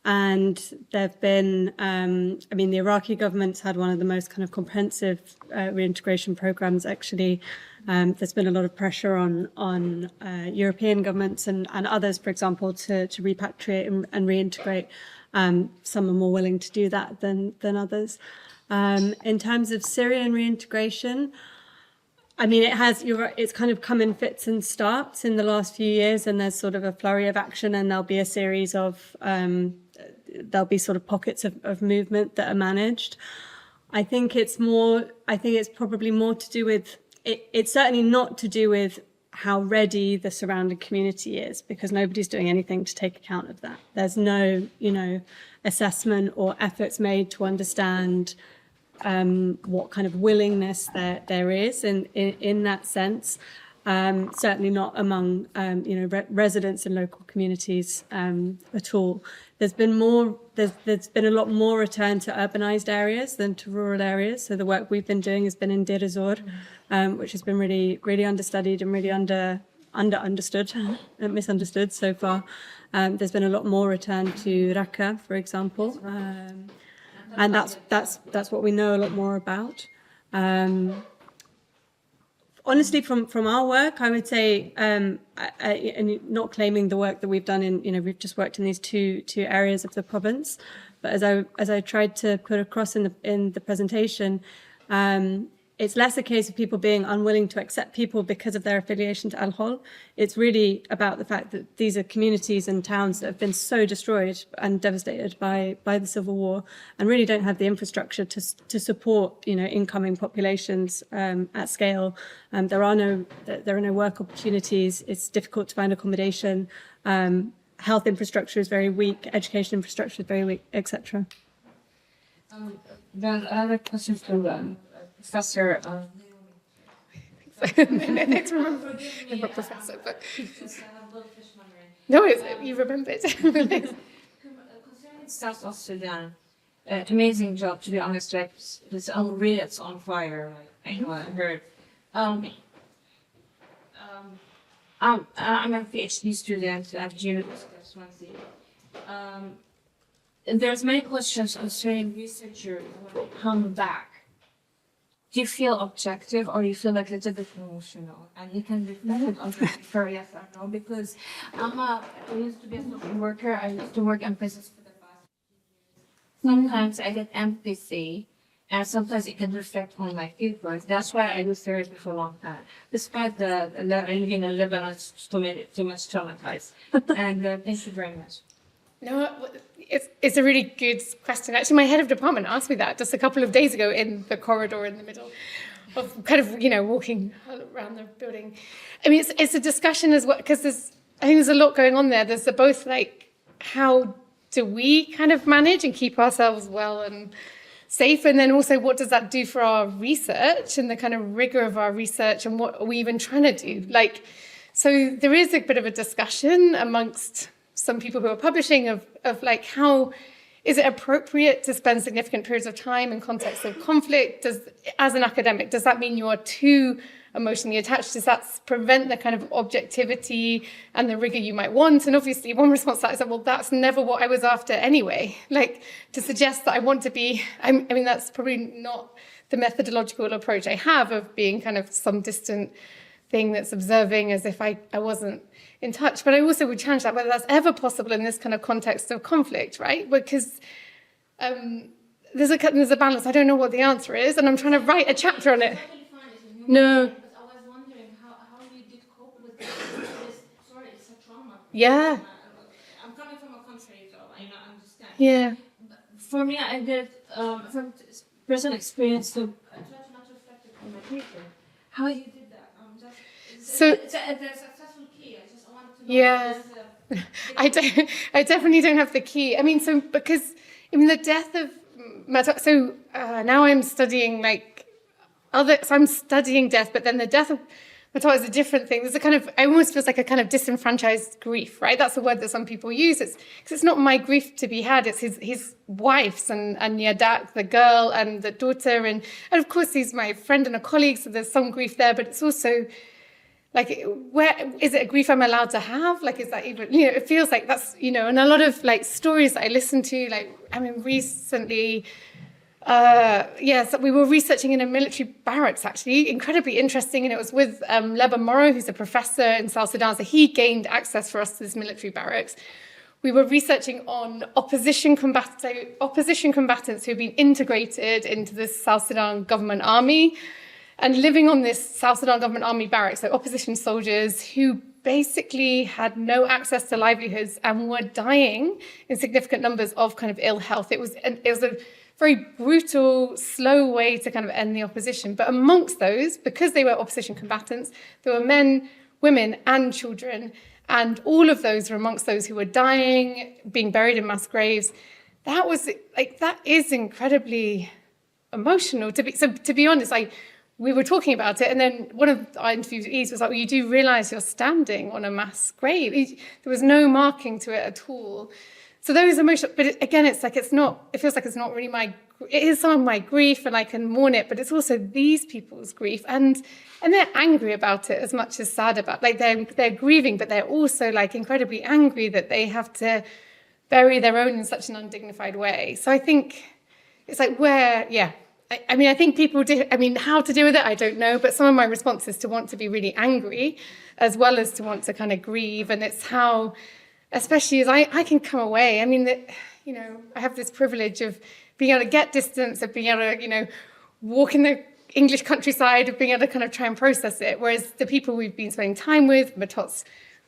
And there've been, the Iraqi government's had one of the most kind of comprehensive reintegration programs, actually. There's been a lot of pressure on European governments and others, for example, to repatriate and reintegrate. Some are more willing to do that than others. In terms of Syrian reintegration, it's kind of come in fits and starts in the last few years, and there's sort of a flurry of action, and there'll be a series of there'll be sort of pockets of movement that are managed. I think it's probably more to do with it's certainly not to do with how ready the surrounding community is, because nobody's doing anything to take account of that. There's no, assessment or efforts made to understand what kind of willingness there is in that sense. Certainly not among residents and local communities at all. There's been a lot more return to urbanized areas than to rural areas. So the work we've been doing has been in Deir ez-Zor, which has been really, really understudied and really understood and misunderstood so far. There's been a lot more return to Raqqa, for example, and that's what we know a lot more about. Honestly, from our work, I would say, and not claiming the work that we've done we've just worked in these two areas of the province, but as I tried to put across in the presentation, it's less a case of people being unwilling to accept people because of their affiliation to Al-Hol. It's really about the fact that these are communities and towns that have been so destroyed and devastated by the civil war, and really don't have the infrastructure to support incoming populations at scale. There are no work opportunities. It's difficult to find accommodation. Health infrastructure is very weak. Education infrastructure is very weak, etc. Then another question for Professor. It's I'm a professor, but no, you remembered. Concerning South of Sudan, amazing job, to be honest. Like this unreal, it's on fire. Like, I know, I heard. I'm a PhD student at Geneva. There's many questions concerning researchers when they come back do you feel objective or you feel like it's a bit emotional? And you can reflect on it for yes or no, because I used to be a social worker. I used to work in prisons for the past years. Sometimes I get empathy, and sometimes it can reflect on my feelings. That's why I do therapy for a long time, despite the living in Lebanon is too much traumatized. And thank you very much. No, it's a really good question. Actually, my head of department asked me that just a couple of days ago in the corridor in the middle of kind of, walking around the building. I mean, it's a discussion as well, because I think there's a lot going on there. There's both like, how do we kind of manage and keep ourselves well and safe? And then also, what does that do for our research and the kind of rigor of our research, and what are we even trying to do? So there is a bit of a discussion amongst some people who are publishing of like, how is it appropriate to spend significant periods of time in context of conflict? As an academic, does that mean you are too emotionally attached? Does that prevent the kind of objectivity and the rigor you might want? And obviously one response to that is that, well, that's never what I was after anyway. Like, to suggest that I want to be, I mean, that's probably not the methodological approach I have of being kind of some distant thing that's observing as if I wasn't in touch. But I also would challenge that, whether that's ever possible in this kind of context of conflict, right? Because there's a balance. I don't know what the answer is, and I'm trying to write a chapter on it. No. But I was wondering how you did cope with this. Sorry, it's a trauma. Yeah. I'm coming from a country, so I understand. Yeah. For me, I did from personal experience to try to not reflect it on my paper. How you did that? It's a successful key. I just wanted to know. Yeah. I definitely don't have the key. I mean, because the death of now I'm studying I'm studying death, but then the death of Matar is a different thing. There's a kind of, it almost feels like a kind of disenfranchised grief, right? That's the word that some people use. Because it's not my grief to be had, it's his wife's and Yadak, the girl, and the daughter. And of course, he's my friend and a colleague, so there's some grief there, but it's also, like, where is it a grief I'm allowed to have? Like, is that even, it feels like that's, and a lot of like stories that I listen to, like, I mean, recently, so we were researching in a military barracks, actually, incredibly interesting. And it was with Leba Morrow, who's a professor in South Sudan. So he gained access for us to this military barracks. We were researching on opposition combatants who had been integrated into the South Sudan government army and living on this South Sudan government army barracks, so opposition soldiers who basically had no access to livelihoods and were dying in significant numbers of kind of ill health. It was a very brutal, slow way to kind of end the opposition. But amongst those, because they were opposition combatants, there were men, women, and children. And all of those were amongst those who were dying, being buried in mass graves. That is incredibly emotional. To be honest, we were talking about it, and then one of our interviews with Eve was like, well, you do realize you're standing on a mass grave. There was no marking to it at all. So those emotions, but it feels like it's not really it is some of my grief and I can mourn it, but it's also these people's grief. And they're angry about it as much as sad about it. Like they're grieving, but they're also like incredibly angry that they have to bury their own in such an undignified way. So I think it's like I think people how to deal with it, I don't know, but some of my response is to want to be really angry as well as to want to kind of grieve. And it's how, especially as I can come away. I mean, I have this privilege of being able to get distance, of being able to, walk in the English countryside, of being able to kind of try and process it. Whereas the people we've been spending time with, Matot's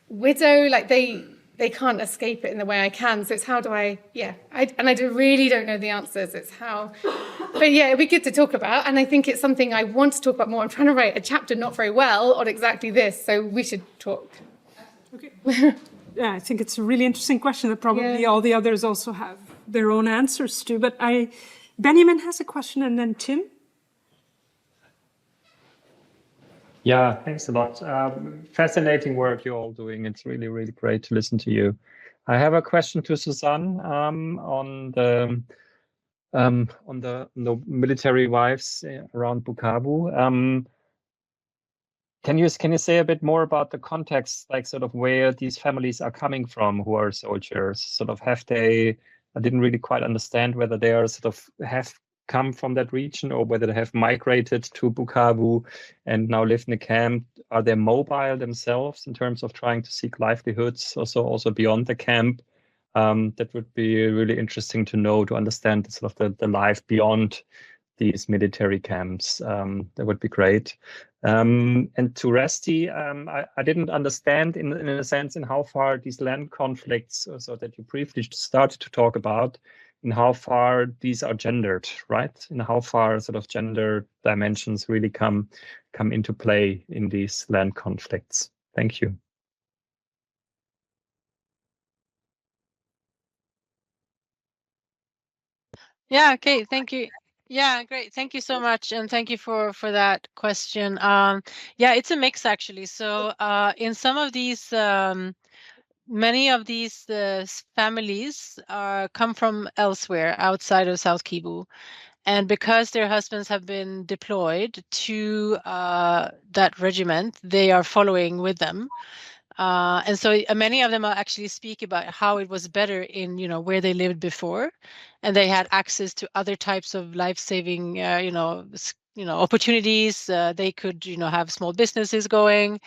widow, like they can't escape it in the way I can. So it's how do I really don't know the answers. It's how, but yeah, it'd be good to talk about. And I think it's something I want to talk about more. I'm trying to write a chapter, not very well, on exactly this. So we should talk. Okay. Yeah, I think it's a really interesting question that probably all the others also have their own answers to. But Benjamin has a question, and then Tim. Yeah, thanks a lot. Fascinating work you're all doing. It's really, really great to listen to you. I have a question to Susanne on the military wives around Bukavu. Can you say a bit more about the context, like sort of where these families are coming from who are soldiers? Sort of I didn't really quite understand whether they are sort of have come from that region or whether they have migrated to Bukavu and now live in a camp. Are they mobile themselves in terms of trying to seek livelihoods also beyond the camp? That would be really interesting to know, to understand sort of the life beyond these military camps. That would be great. And to Resty, I didn't understand in a sense in how far these land conflicts, so that you briefly started to talk about, in how far these are gendered, right? In how far sort of gender dimensions really come into play in these land conflicts. Thank you. Yeah, okay, thank you. Yeah, great. Thank you so much. And thank you for that question. Yeah, it's a mix actually. So in some of these, many of these families come from elsewhere outside of South Kivu. And because their husbands have been deployed to that regiment, they are following with them. And so many of them actually speak about how it was better in, where they lived before, and they had access to other types of life-saving, opportunities. They could, have small businesses going.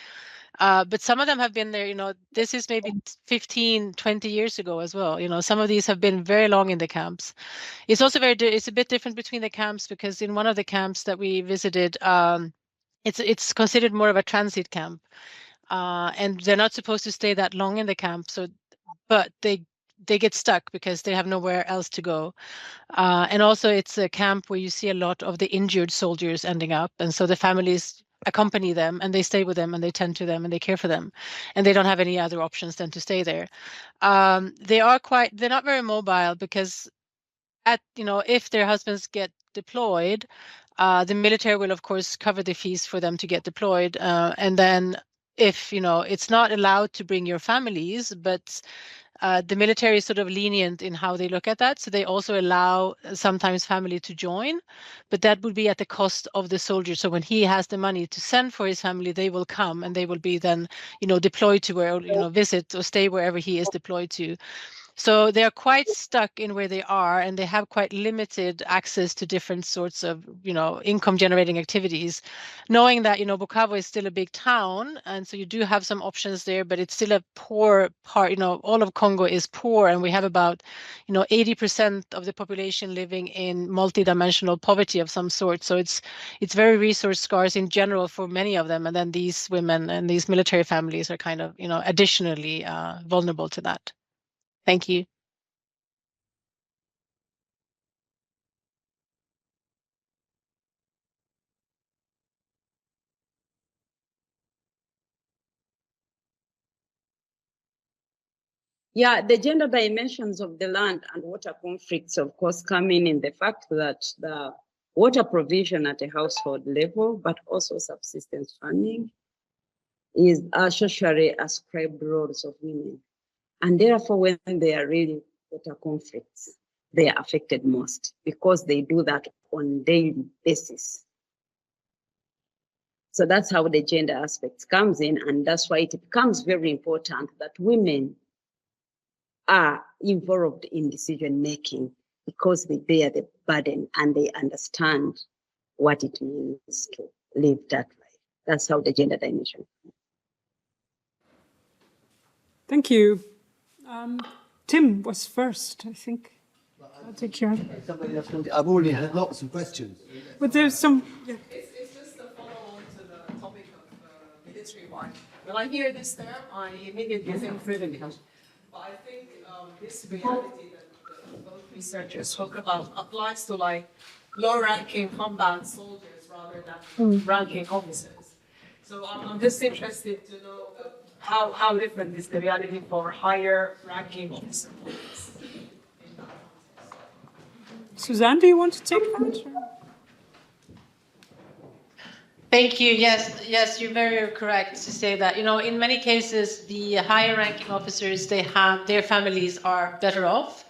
But some of them have been there, this is maybe 15, 20 years ago as well. Some of these have been very long in the camps. It's also it's a bit different between the camps, because in one of the camps that we visited, it's considered more of a transit camp. And they're not supposed to stay that long in the camp. But they get stuck because they have nowhere else to go. And also it's a camp where you see a lot of the injured soldiers ending up. And so the families accompany them and they stay with them and they tend to them and they care for them. And they don't have any other options than to stay there. They're not very mobile, because if their husbands get deployed, the military will of course cover the fees for them to get deployed. And then if it's not allowed to bring your families, but the military is sort of lenient in how they look at that. So they also allow sometimes family to join, but that would be at the cost of the soldier. So when he has the money to send for his family, they will come and they will be then, deployed to where, visit or stay wherever he is deployed to. So they are quite stuck in where they are, and they have quite limited access to different sorts of, income generating activities, knowing that, Bukavu is still a big town. And so you do have some options there, but it's still a poor part, all of Congo is poor. And we have about, 80% of the population living in multidimensional poverty of some sort. So it's very resource scarce in general for many of them. And then these women and these military families are kind of, additionally vulnerable to that. Thank you. Yeah, the gender dimensions of the land and water conflicts, of course, come in the fact that the water provision at a household level, but also subsistence farming, is socially ascribed roles of women. And therefore, when there are really water conflicts, they are affected most, because they do that on daily basis. So that's how the gender aspect comes in, and that's why it becomes very important that women are involved in decision making, because they bear the burden and they understand what it means to live that life. That's how the gender dimension. Thank you. Tim was first, I think. I'll take care. I've already had lots of questions. But there's some. Yeah. It's just a follow-on to the topic of military one. When I hear this term, I immediately think privilege. But I think this reality that both researchers spoke about applies to low-ranking combat soldiers rather than ranking officers. So I'm just interested to know how different is the reality for higher-ranking officers. Susanne, do you want to take that? Thank you. Yes, you're very correct to say that. In many cases, the higher ranking officers, their families are better off.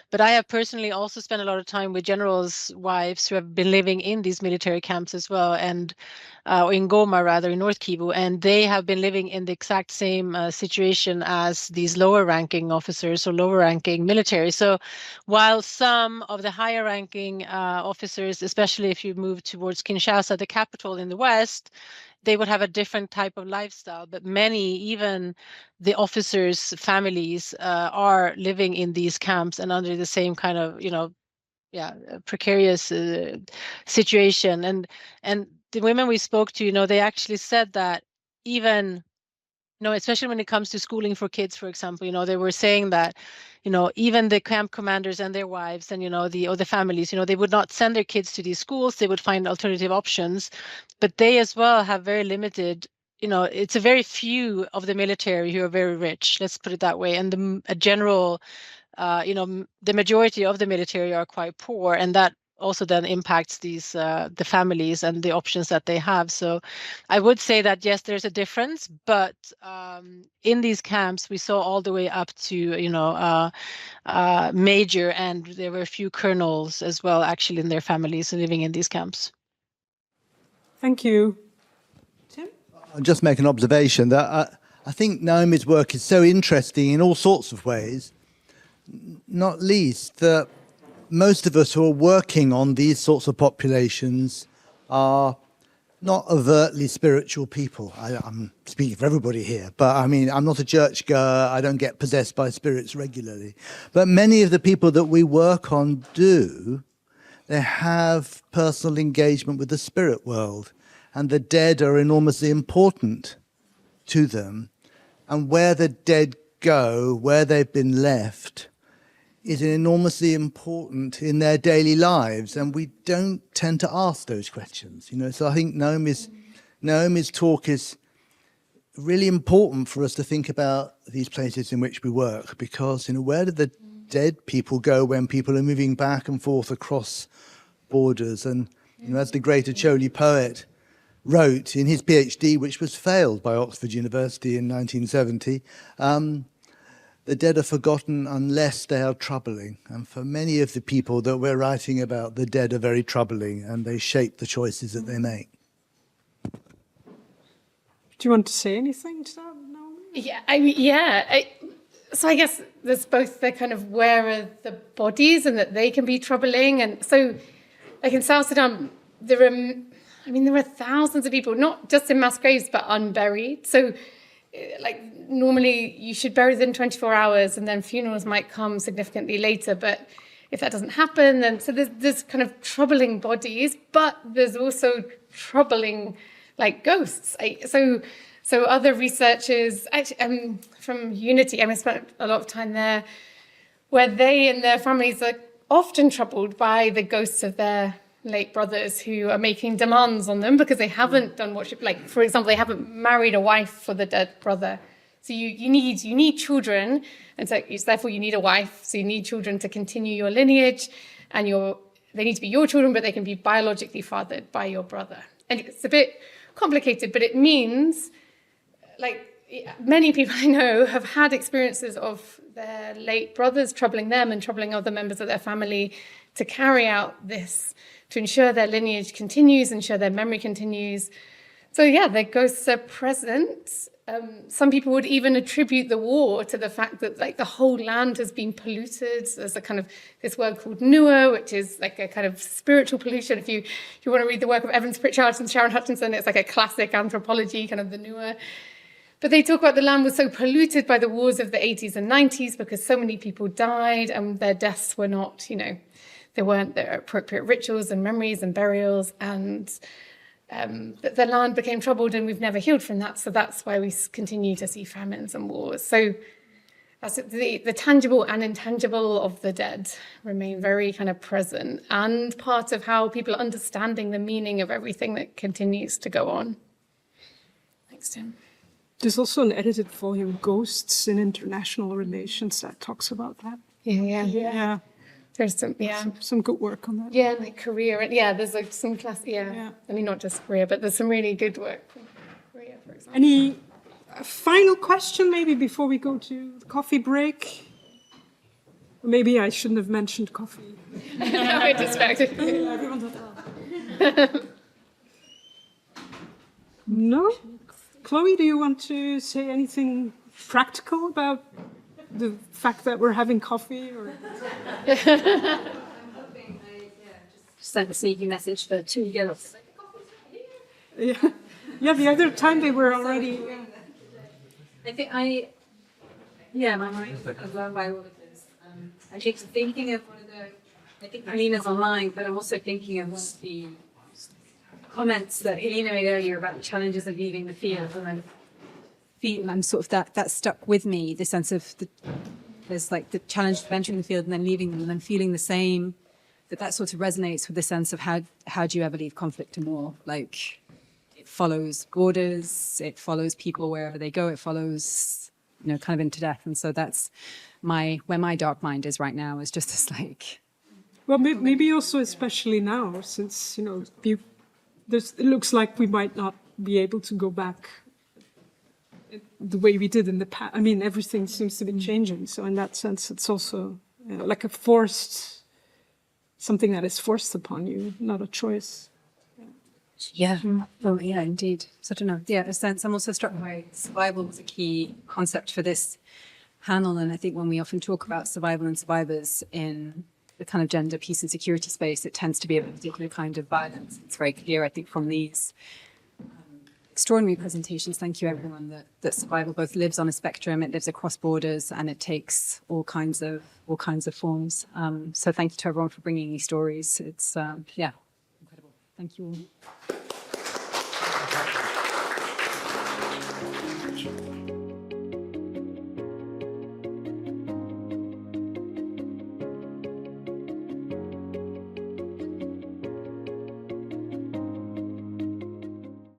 But I have personally also spent a lot of time with generals' wives who have been living in these military camps as well, and in Goma rather, in North Kivu, and they have been living in the exact same situation as these lower ranking officers or lower ranking military. So while some of the higher ranking officers, especially if you move towards Kinshasa, the capital in the west, they would have a different type of lifestyle, but many, even the officers' families, are living in these camps and under the same kind of, precarious situation. And the women we spoke to, they actually said that even, especially when it comes to schooling for kids, for example, they were saying that, even the camp commanders and their wives and, the families, they would not send their kids to these schools. They would find alternative options, but they as well have very limited, it's a very few of the military who are very rich, let's put it that way. And a general, the majority of the military are quite poor, and that also then impacts these the families and the options that they have. So I would say that yes, there's a difference, but in these camps we saw all the way up to major, and there were a few colonels as well actually in their families living in these camps. Thank you. Tim? I'll just make an observation that I think Naomi's work is so interesting in all sorts of ways, not least that most of us who are working on these sorts of populations are not overtly spiritual people. I'm speaking for everybody here, but I mean, I'm not a churchgoer. I don't get possessed by spirits regularly. But many of the people that we work on do, they have personal engagement with the spirit world, and the dead are enormously important to them. And where the dead go, where they've been left, is enormously important in their daily lives, and we don't tend to ask those questions. So I think Naomi's talk is really important for us to think about these places in which we work, because where do the dead people go when people are moving back and forth across borders? And as the great Acholi poet wrote in his PhD, which was failed by Oxford University in 1970, the dead are forgotten unless they are troubling. And for many of the people that we're writing about, the dead are very troubling, and they shape the choices that they make. Do you want to say anything to that, Naomi? Yeah, so I guess there's both the kind of where are the bodies and that they can be troubling. And so like in South Sudan, there are thousands of people, not just in mass graves, but unburied. So like normally you should bury them 24 hours and then funerals might come significantly later. But if that doesn't happen, then so there's kind of troubling bodies, but there's also troubling like ghosts. So other researchers, actually, from Unity, I spent a lot of time there, where they and their families are often troubled by the ghosts of their late brothers who are making demands on them because they haven't done what, like, for example, they haven't married a wife for the dead brother. So you need children, and so therefore you need a wife. So you need children to continue your lineage, and they need to be your children, but they can be biologically fathered by your brother. And it's a bit complicated, but it means, like, many people I know have had experiences of their late brothers troubling them and troubling other members of their family to carry out this, to ensure their lineage continues, ensure their memory continues. So yeah, their ghosts are present. Some people would even attribute the war to the fact that like the whole land has been polluted. There's a kind of this word called Nua, which is like a kind of spiritual pollution. If you want to read the work of Evans Pritchard and Sharon Hutchinson, it's like a classic anthropology, kind of the Nua. But they talk about the land was so polluted by the wars of the 80s and 90s because so many people died and their deaths were not, there weren't the appropriate rituals and memories and burials, and the land became troubled, and we've never healed from that. So that's why we continue to see famines and wars. So that's the tangible and intangible of the dead remain very kind of present and part of how people are understanding the meaning of everything that continues to go on. Thanks, Tim. There's also an edited volume, Ghosts in International Relations, that talks about that. Yeah. There's some good work on that. Yeah, like Korea. Yeah, there's like some class. Yeah. I mean, not just Korea, but there's some really good work from Korea, for example. Any final question maybe before we go to the coffee break? Maybe I shouldn't have mentioned coffee. We're distracted. Everyone's at home. No? Chloe, do you want to say anything practical about the fact that we're having coffee? Or? Sent a sneaky message for 2 girls. Yeah. Yeah, the other time they were already. I think my mind is blown by all of this. I keep thinking of one of the, I think Helena's online, but I'm also thinking of one of the comments that Helena made earlier about the challenges of leaving the field. And I'm sort of that stuck with me, the sense of there's like the challenge of entering the field and then leaving them and then feeling the same, that sort of resonates with the sense of how do you ever leave conflict and war? Like, it follows borders, it follows people wherever they go, it follows, kind of into death. And so that's where my dark mind is right now, is just this like... Well, maybe also especially now, since, it looks like we might not be able to go back the way we did in the past. I mean, everything seems to be changing. So in that sense, it's also like something that is forced upon you, not a choice. Yeah. Oh, yeah, indeed. So I don't know. Yeah, in a sense, I'm also struck by survival was a key concept for this panel. And I think when we often talk about survival and survivors in the kind of gender, peace and security space, it tends to be a particular kind of violence. It's very clear, I think, from these extraordinary presentations. Thank you, everyone, that survival both lives on a spectrum, it lives across borders, and it takes all kinds of forms. So thank you to everyone for bringing these stories. It's incredible. Thank you all.